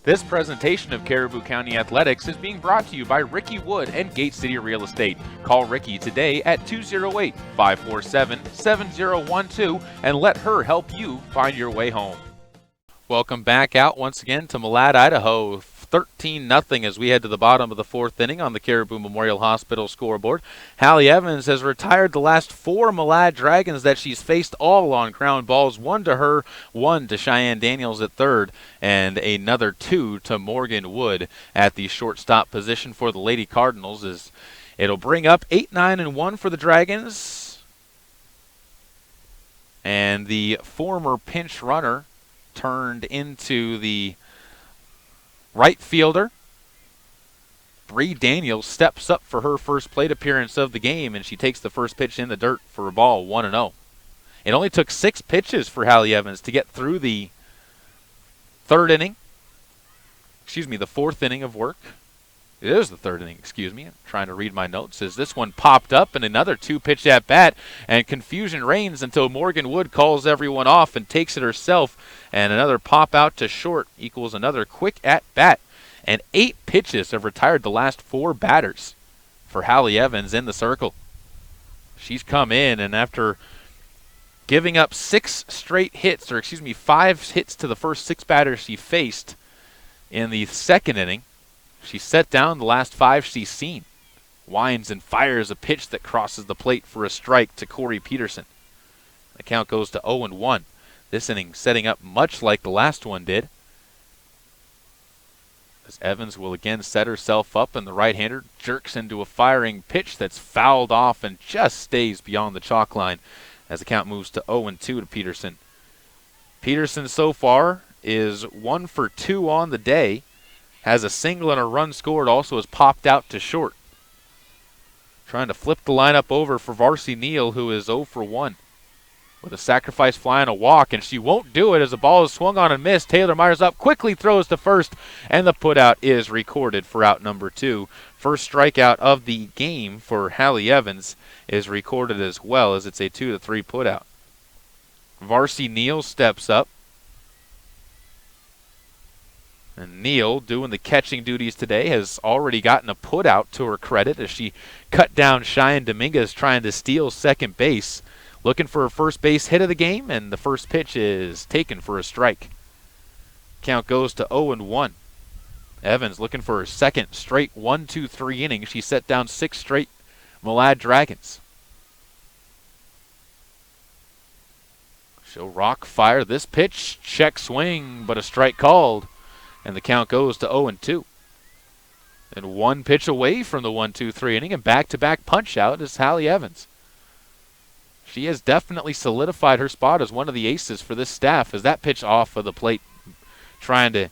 This presentation of Caribou County Athletics is being brought to you by Ricky Wood and Gate City Real Estate. Call Ricky today at 208-547-7012 and let her help you find your way home. Welcome back out once again to Malad, Idaho. 13-0 as we head to the bottom of the 4th inning on the Caribou Memorial Hospital scoreboard. Hallie Evans has retired the last 4 Malad Dragons that she's faced, all on ground balls. 1 to her, 1 to Cheyenne Daniels at third, and another 2 to Morgan Wood at the shortstop position for the Lady Cardinals. As it'll bring up 8-9-1 for the Dragons. And the former pinch runner turned into the right fielder. Bree Daniels steps up for her first plate appearance of the game, and she takes the first pitch in the dirt for a ball, 1-0. It only took 6 pitches for Hallie Evans to get through the the 4th inning of work. It is the 3rd inning, excuse me. I'm trying to read my notes as this one popped up and another 2-pitch at bat, and confusion reigns until Morgan Wood calls everyone off and takes it herself, and another pop out to short equals another quick at bat. And 8 pitches have retired the last 4 batters for Hallie Evans in the circle. She's come in, and after giving up 5 hits to the first 6 batters she faced in the 2nd inning, she set down the last 5 she's seen. Winds and fires a pitch that crosses the plate for a strike to Corey Peterson. The count goes to 0-1. This inning setting up much like the last one did, as Evans will again set herself up, and the right-hander jerks into a firing pitch that's fouled off and just stays beyond the chalk line as the count moves to 0-2 to Peterson. Peterson so far is 1 for 2 on the day. Has a single and a run scored, also has popped out to short. Trying to flip the lineup over for Varsity Neal, who is 0 for 1. With a sacrifice fly and a walk, and she won't do it as the ball is swung on and missed. Taylor Myers up, quickly throws to first, and the putout is recorded for out number 2. First strikeout of the game for Hallie Evans is recorded as well, as it's a 2-3 putout. Varsity Neal steps up. And Neal, doing the catching duties today, has already gotten a putout to her credit as she cut down Cheyenne Dominguez trying to steal second base. Looking for her first base hit of the game, and the first pitch is taken for a strike. Count goes to 0-1. Evans looking for her second straight 1-2-3 inning. She set down 6 straight Malad Dragons. She'll rock fire this pitch. Check swing, but a strike called. And the count goes to 0-2. And 1 pitch away from the 1-2-3 inning, and back-to-back punch-out is Hallie Evans. She has definitely solidified her spot as one of the aces for this staff, as that pitch off of the plate, trying to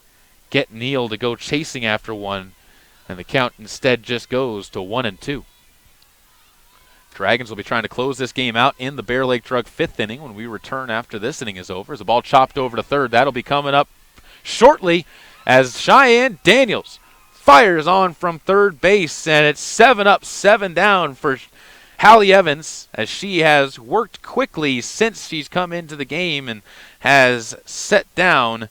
get Neal to go chasing after one, and the count instead just goes to 1-2. Dragons will be trying to close this game out in the Bear Lake Drug 5th inning when we return after this inning is over. As the ball chopped over to third, that'll be coming up shortly as Cheyenne Daniels fires on from third base, and it's 7 up, 7 down for Hallie Evans, as she has worked quickly since she's come into the game and has set down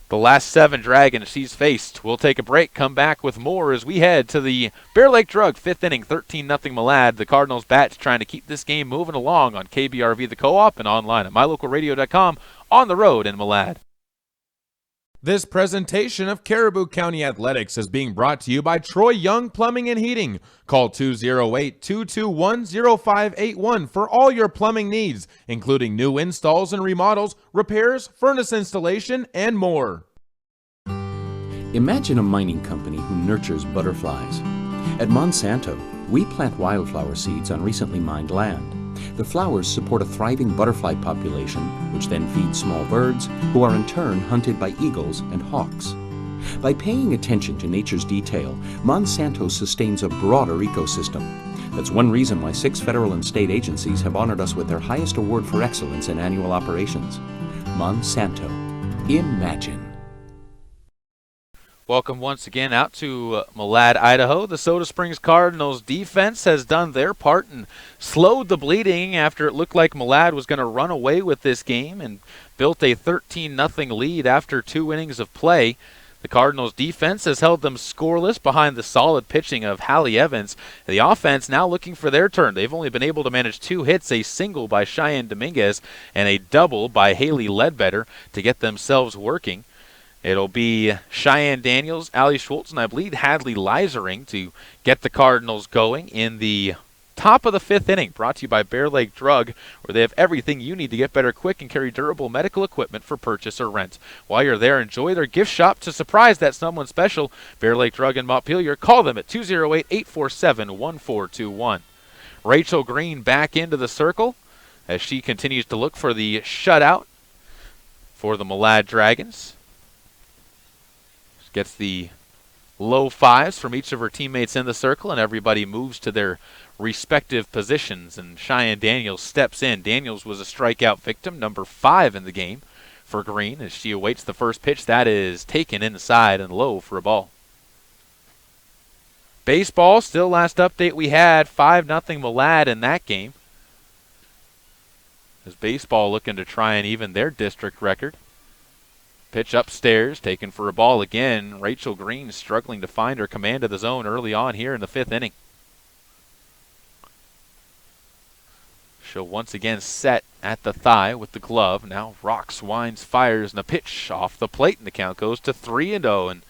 the last 7 Dragons she's faced. We'll take a break, come back with more as we head to the Bear Lake Drug 5th inning, 13-0 Malad. The Cardinals bats trying to keep this game moving along on KBRV The Co-op and online at mylocalradio.com, on the road in Malad. This presentation of Caribou County Athletics is being brought to you by Troy Young Plumbing and Heating. Call 208-221-0581 for all your plumbing needs, including new installs and remodels, repairs, furnace installation, and more. Imagine a mining company who nurtures butterflies. At Monsanto, we plant wildflower seeds on recently mined land. The flowers support a thriving butterfly population, which then feeds small birds, who are in turn hunted by eagles and hawks. By paying attention to nature's detail, Monsanto sustains a broader ecosystem. That's one reason why 6 federal and state agencies have honored us with their highest award for excellence in annual operations. Monsanto. Imagine. Welcome once again out to Malad, Idaho. The Soda Springs Cardinals defense has done their part and slowed the bleeding after it looked like Malad was going to run away with this game and built a 13-0 lead after 2 innings of play. The Cardinals defense has held them scoreless behind the solid pitching of Hallie Evans. The offense now looking for their turn. They've only been able to manage 2 hits, a single by Cheyenne Dominguez and a double by Haley Ledbetter to get themselves working. It'll be Cheyenne Daniels, Allie Schultz, and I believe Hadley Leisering to get the Cardinals going in the top of the 5th inning, brought to you by Bear Lake Drug, where they have everything you need to get better quick and carry durable medical equipment for purchase or rent. While you're there, enjoy their gift shop to surprise that someone special. Bear Lake Drug in Montpelier. Call them at 208-847-1421. Rachel Green back into the circle as she continues to look for the shutout for the Malad Dragons. Gets the low 5s from each of her teammates in the circle, and everybody moves to their respective positions, and Cheyenne Daniels steps in. Daniels was a strikeout victim, number 5 in the game for Green, as she awaits the first pitch. That is taken inside and low for a ball. Baseball, still last update we had, 5-0 Malad in that game. As baseball looking to try and even their district record. Pitch upstairs, taken for a ball again. Rachel Green struggling to find her command of the zone early on here in the 5th inning. She'll once again set at the thigh with the glove. Now rocks, winds, fires, and a pitch off the plate, and the count goes to 3-0. And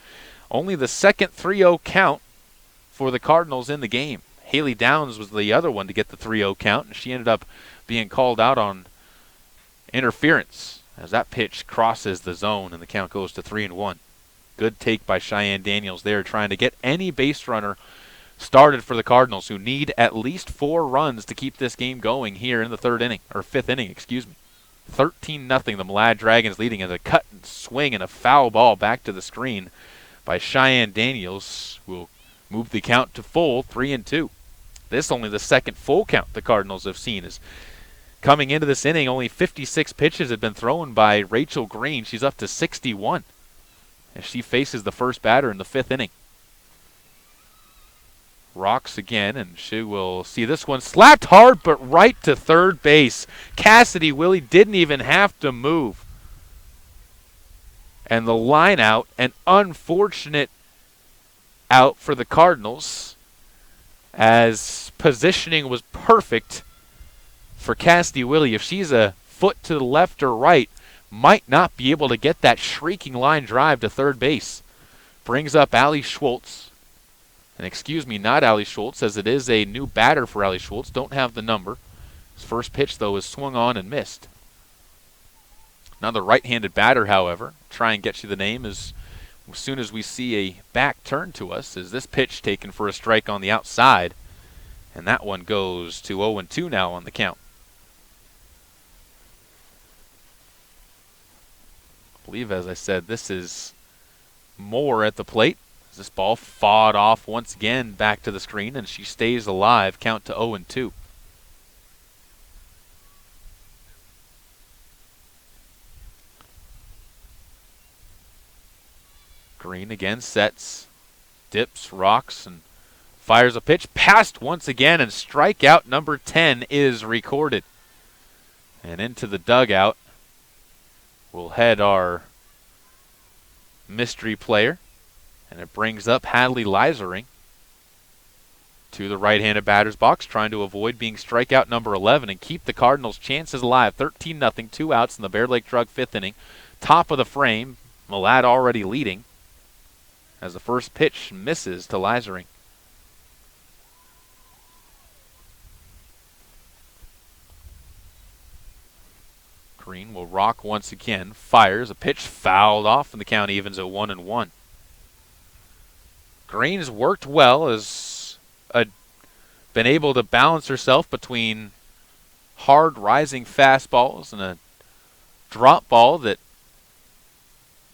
only the second 3-0 count for the Cardinals in the game. Haley Downs was the other one to get the 3-0 count, and she ended up being called out on interference as that pitch crosses the zone, and the count goes to 3-1. Good take by Cheyenne Daniels there, trying to get any base runner started for the Cardinals, who need at least 4 runs to keep this game going here in the 5th inning. 13-0, the Malad Dragons leading as a cut and swing and a foul ball back to the screen by Cheyenne Daniels will move the count to full 3-2. This only the second full count the Cardinals have seen. As coming into this inning, only 56 pitches had been thrown by Rachel Green. She's up to 61 as she faces the first batter in the 5th inning. Rocks again, and she will see this one slapped hard but right to third base. Cassidy Willie didn't even have to move. And the line out, an unfortunate out for the Cardinals, as positioning was perfect for Cassidy Willie. If she's a foot to the left or right, might not be able to get that shrieking line drive to third base. Brings up Allie Schultz. And excuse me, not Allie Schultz, as it is a new batter for Allie Schultz. Don't have the number. His first pitch, though, is swung on and missed. Another right-handed batter, however. Try and get you the name as soon as we see a back turn to us. Is this pitch taken for a strike on the outside? And that one goes to 0-2 now on the count. I believe, as I said, this is Moore at the plate. This ball fought off once again back to the screen, and she stays alive. Count to 0-2. Green again sets, dips, rocks, and fires a pitch. Passed once again, and strikeout number 10 is recorded. And into the dugout we'll head our mystery player. And it brings up Hadley Leisering to the right-handed batter's box, trying to avoid being strikeout number 11 and keep the Cardinals' chances alive. 13-0, 2 outs in the Bear Lake Drug 5th inning. Top of the frame, Malad already leading as the first pitch misses to Leisering. Green will rock once again, fires, a pitch fouled off, and the count evens at 1-1. Green's worked well, has been able to balance herself between hard rising fastballs and a drop ball that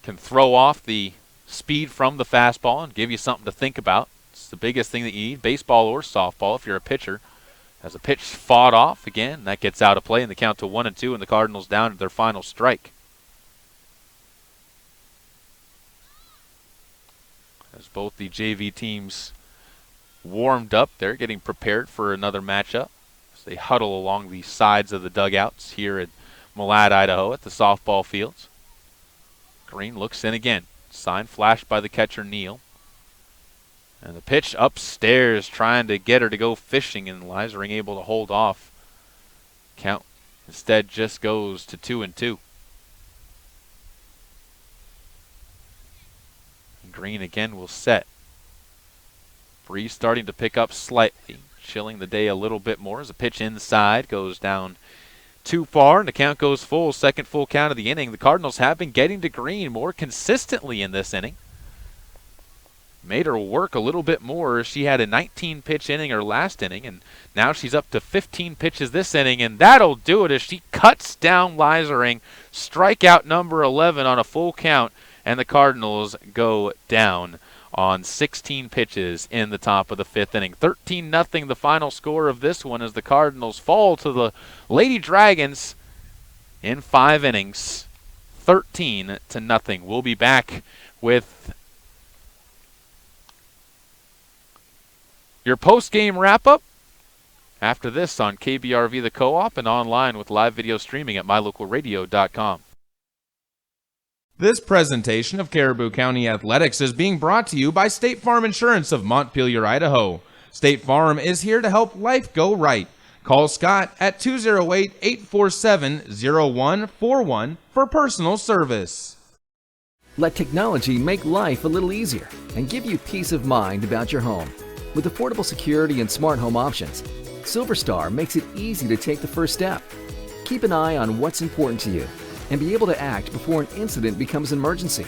can throw off the speed from the fastball and give you something to think about. It's the biggest thing that you need, baseball or softball, if you're a pitcher. As a pitch fought off again, that gets out of play, and the count to 1-2, and the Cardinals down to their final strike. As both the JV teams warmed up, they're getting prepared for another matchup as they huddle along the sides of the dugouts here at Malad, Idaho, at the softball fields. Green looks in again. Sign flashed by the catcher, Neal. And the pitch upstairs, trying to get her to go fishing, and Leisering able to hold off. Count instead just goes to 2-2. And Green again will set. Breeze starting to pick up slightly, chilling the day a little bit more as a pitch inside goes down too far, and the count goes full. Second full count of the inning. The Cardinals have been getting to Green more consistently in this inning. Made her work a little bit more. She had a 19-pitch inning her last inning, and now she's up to 15 pitches this inning, and that'll do it as she cuts down Leisering. Strikeout number 11 on a full count, and the Cardinals go down on 16 pitches in the top of the fifth inning. 13-0 the final score of this one as the Cardinals fall to the Lady Dragons in 5 innings. 13-0. We'll be back with your post-game wrap-up after this on KBRV The Co-op and online with live video streaming at mylocalradio.com. This presentation of Caribou County Athletics is being brought to you by State Farm Insurance of Montpelier, Idaho. State Farm is here to help life go right. Call Scott at 208-847-0141 for personal service. Let technology make life a little easier and give you peace of mind about your home. With affordable security and smart home options, SilverStar makes it easy to take the first step. Keep an eye on what's important to you and be able to act before an incident becomes an emergency.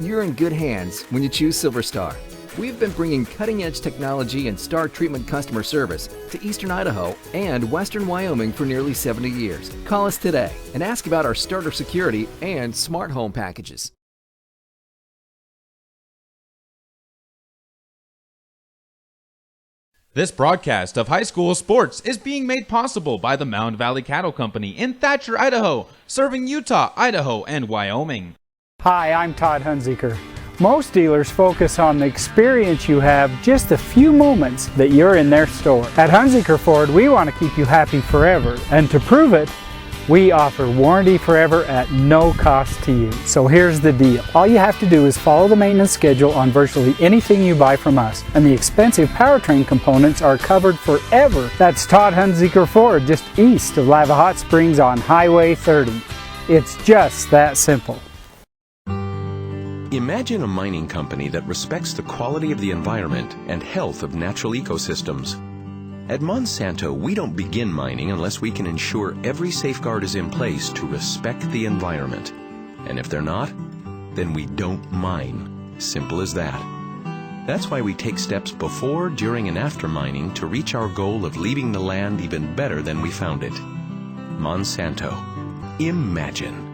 You're in good hands when you choose SilverStar. We've been bringing cutting-edge technology and star treatment customer service to Eastern Idaho and Western Wyoming for nearly 70 years. Call us today and ask about our starter security and smart home packages. This broadcast of high school sports is being made possible by the Mound Valley Cattle Company in Thatcher, Idaho, serving Utah, Idaho, and Wyoming. Hi, I'm Todd Hunziker. Most dealers focus on the experience you have just a few moments that you're in their store. At Hunziker Ford, we want to keep you happy forever, and to prove it, we offer warranty forever at no cost to you. So here's the deal. All you have to do is follow the maintenance schedule on virtually anything you buy from us, and the expensive powertrain components are covered forever. That's Todd Hunziker Ford, just east of Lava Hot Springs on Highway 30. It's just that simple. Imagine a mining company that respects the quality of the environment and health of natural ecosystems. At Monsanto, we don't begin mining unless we can ensure every safeguard is in place to respect the environment. And if they're not, then we don't mine. Simple as that. That's why we take steps before, during, and after mining to reach our goal of leaving the land even better than we found it. Monsanto. Imagine.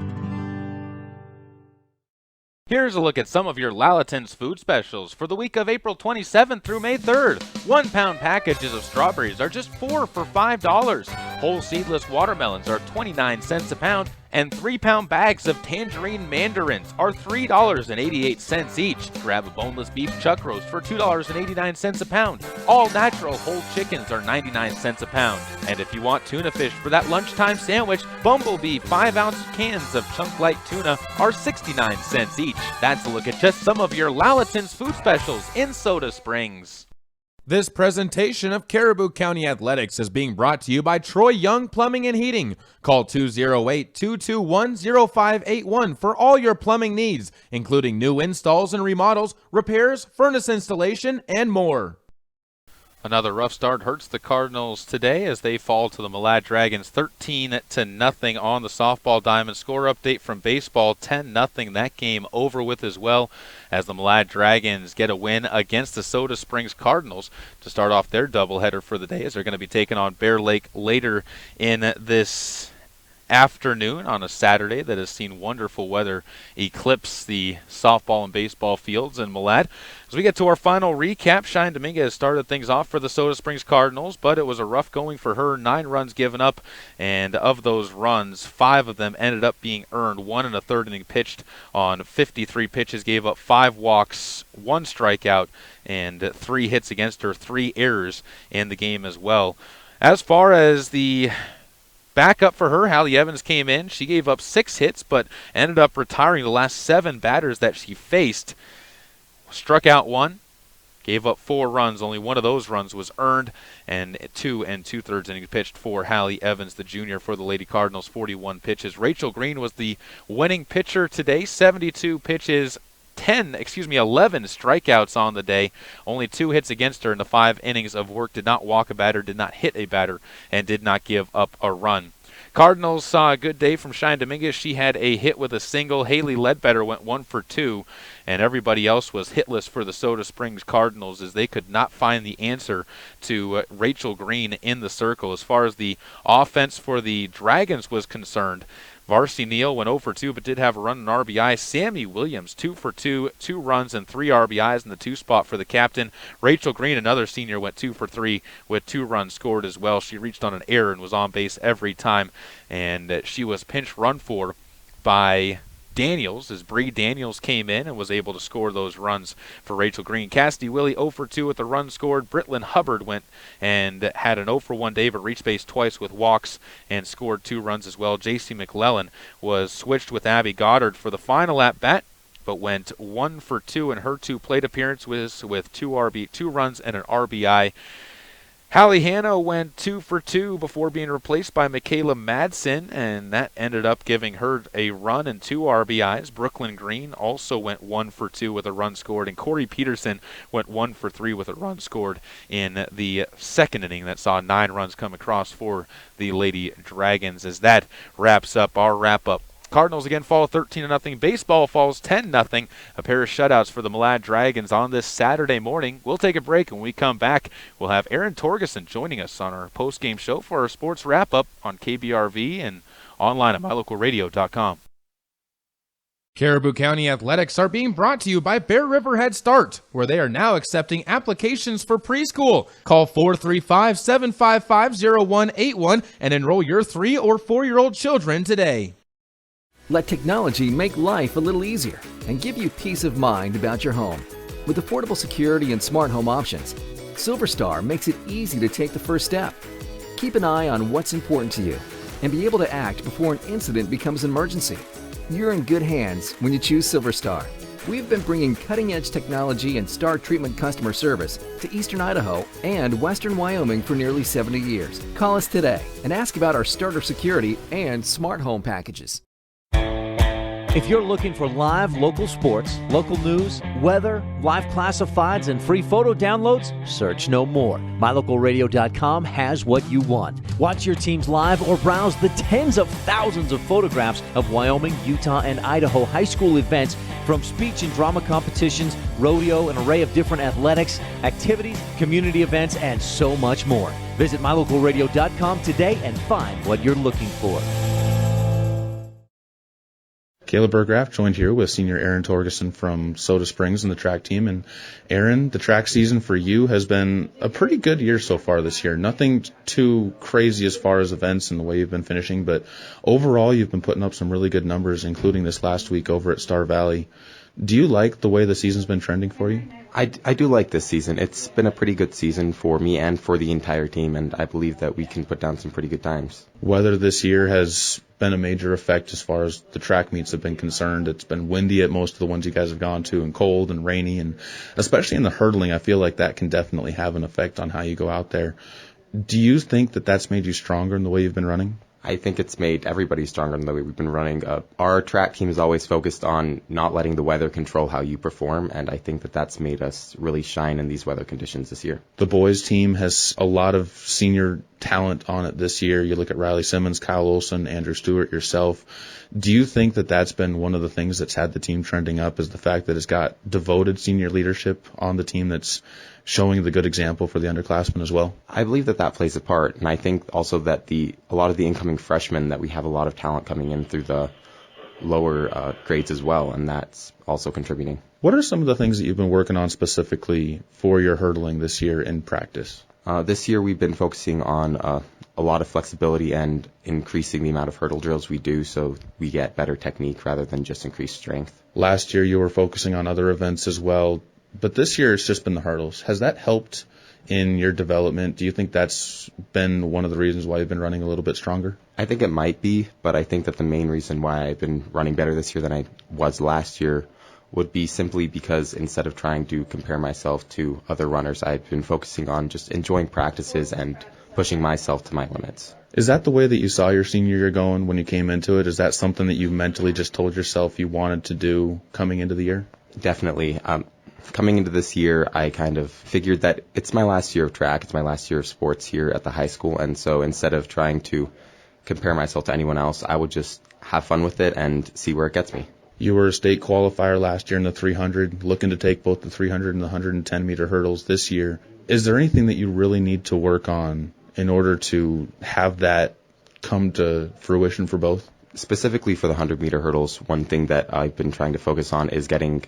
Here's a look at some of your Lalaton's food specials for the week of April 27th through May 3rd. 1 pound packages of strawberries are just 4 for $5. Whole seedless watermelons are 29 cents a pound, and 3 pound bags of tangerine mandarins are $3.88 each. Grab a boneless beef chuck roast for $2.89 a pound. All natural whole chickens are 99 cents a pound. And if you want tuna fish for that lunchtime sandwich, Bumblebee 5-ounce cans of chunk light tuna are 69 cents each. That's a look at just some of your Lalaton's food specials in Soda Springs. This presentation of Caribou County Athletics is being brought to you by Troy Young Plumbing and Heating. Call 208-221-0581 for all your plumbing needs, including new installs and remodels, repairs, furnace installation, and more. Another rough start hurts the Cardinals today as they fall to the Malad Dragons 13-0 on the softball diamond. Score update from baseball, 10-0. That game over with as well as the Malad Dragons get a win against the Soda Springs Cardinals to start off their doubleheader for the day, as they're going to be taking on Bear Lake later in this afternoon on a Saturday that has seen wonderful weather eclipse the softball and baseball fields in Malad. As we get to our final recap, Cheyenne Dominguez started things off for the Soda Springs Cardinals, but it was a rough going for her. 9 runs given up, and of those runs, 5 of them ended up being earned. 1 in a third inning pitched on 53 pitches, gave up 5 walks, 1 strikeout, and 3 hits against her, 3 errors in the game as well. As far as the backup for her, Hallie Evans came in. She gave up 6 hits, but ended up retiring the last 7 batters that she faced. Struck out 1, gave up 4 runs. Only 1 of those runs was earned, and 2 2/3 innings pitched for Hallie Evans, the junior, for the Lady Cardinals, 41 pitches. Rachel Green was the winning pitcher today, 72 pitches, 11 strikeouts on the day. Only 2 hits against her in the 5 innings of work. Did not walk a batter, did not hit a batter, and did not give up a run. Cardinals saw a good day from Cheyenne Dominguez. She had a hit with a single. Haley Ledbetter went 1 for 2, and everybody else was hitless for the Soda Springs Cardinals as they could not find the answer to Rachel Green in the circle. As far as the offense for the Dragons was concerned, Varsity Neal went 0 for 2 but did have a run and RBI. Sammy Williams 2 for 2, 2 runs and 3 RBIs in the 2 spot for the captain. Rachel Green, another senior, went 2 for 3 with 2 runs scored as well. She reached on an error and was on base every time, and she was pinch run for by Daniels as Bree Daniels came in and was able to score those runs for Rachel Green. Cassidy Willie 0 for 2 with a run scored. Britlin Hubbard went and had an 0 for 1 day but reached base twice with walks and scored 2 runs as well. J.C. McClellan was switched with Abby Goddard for the final at bat, but went 1 for 2 in her 2 plate appearances with 2 runs and an RBI. Hallie Hanna went 2 for 2 before being replaced by Michaela Madsen, and that ended up giving her a run and 2 RBIs. Brooklyn Green also went 1 for 2 with a run scored, and Corey Peterson went 1 for 3 with a run scored in the 2nd inning that saw 9 runs come across for the Lady Dragons. As that wraps up our wrap-up, Cardinals again fall 13-0. Baseball falls 10-0. A pair of shutouts for the Malad Dragons on this Saturday morning. We'll take a break. When we come back, we'll have Aaron Torgeson joining us on our post-game show for our sports wrap-up on KBRV and online at mylocalradio.com. Caribou County Athletics are being brought to you by Bear River Head Start, where they are now accepting applications for preschool. Call 435-755-0181 and enroll your 3- or 4-year-old children today. Let technology make life a little easier and give you peace of mind about your home. With affordable security and smart home options, SilverStar makes it easy to take the first step. Keep an eye on what's important to you and be able to act before an incident becomes an emergency. You're in good hands when you choose SilverStar. We've been bringing cutting-edge technology and star treatment customer service to Eastern Idaho and Western Wyoming for nearly 70 years. Call us today and ask about our starter security and smart home packages. If you're looking for live local sports, local news, weather, live classifieds, and free photo downloads, search no more. MyLocalRadio.com has what you want. Watch your teams live or browse the tens of thousands of photographs of Wyoming, Utah, and Idaho high school events, from speech and drama competitions, rodeo, an array of different athletics, activities, community events, and so much more. Visit MyLocalRadio.com today and find what you're looking for. Caleb Burgraff joined here with senior Aaron Torgeson from Soda Springs and the track team. And Aaron, the track season for you has been a pretty good year so far this year. Nothing too crazy as far as events and the way you've been finishing, but overall you've been putting up some really good numbers, including this last week over at Star Valley. Do you like the way the season's been trending for you? I do like this season. It's been a pretty good season for me and for the entire team, and I believe that we can put down some pretty good times. Weather this year has been a major effect as far as the track meets have been concerned. It's been windy at most of the ones you guys have gone to, and cold and rainy, and especially in the hurdling, I feel like that can definitely have an effect on how you go out there. Do you think that that's made you stronger in the way you've been running? I think it's made everybody stronger in the way we've been running. Our track team is always focused on not letting the weather control how you perform, and I think that that's made us really shine in these weather conditions this year. The boys team has a lot of senior talent on it this year. You look at Riley Simmons, Kyle Olson, Andrew Stewart, yourself. Do you think that that's been one of the things that's had the team trending up, is the fact that it's got devoted senior leadership on the team that's showing the good example for the underclassmen as well? I believe that that plays a part, and I think also that a lot of the incoming freshmen, that we have a lot of talent coming in through the lower grades as well, and that's also contributing. What are some of the things that you've been working on specifically for your hurdling this year in practice? This year we've been focusing on a lot of flexibility and increasing the amount of hurdle drills we do so we get better technique rather than just increased strength. Last year you were focusing on other events as well, but this year it's just been the hurdles. Has that helped in your development? Do you think that's been one of the reasons why you've been running a little bit stronger? I think it might be, but I think that the main reason why I've been running better this year than I was last year would be simply because instead of trying to compare myself to other runners, I've been focusing on just enjoying practices and pushing myself to my limits. Is that the way that you saw your senior year going when you came into it? Is that something that you mentally just told yourself you wanted to do coming into the year? Definitely. Coming into this year, I kind of figured that it's my last year of track, it's my last year of sports here at the high school, and so instead of trying to compare myself to anyone else, I would just have fun with it and see where it gets me. You were a state qualifier last year in the 300, looking to take both the 300 and the 110-meter hurdles this year. Is there anything that you really need to work on in order to have that come to fruition for both? Specifically for the 100-meter hurdles, one thing that I've been trying to focus on is getting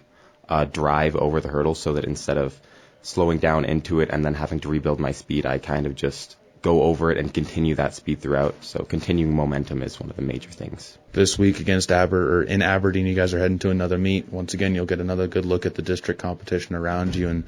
drive over the hurdles so that instead of slowing down into it and then having to rebuild my speed, I kind of just go over it and continue that speed throughout. So continuing momentum is one of the major things. This week against in Aberdeen, you guys are heading to another meet. Once again, you'll get another good look at the district competition around you. And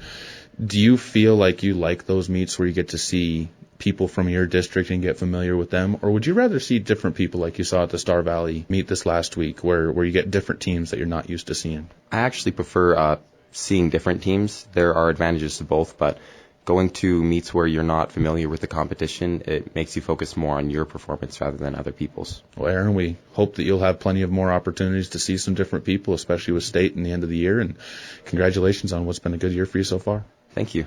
do you feel like you like those meets where you get to see people from your district and get familiar with them? Or would you rather see different people like you saw at the Star Valley meet this last week where you get different teams that you're not used to seeing? I actually prefer seeing different teams. There are advantages to both, but going to meets where you're not familiar with the competition, it makes you focus more on your performance rather than other people's. Well, Aaron, we hope that you'll have plenty of more opportunities to see some different people, especially with state in the end of the year, and congratulations on what's been a good year for you so far. Thank you.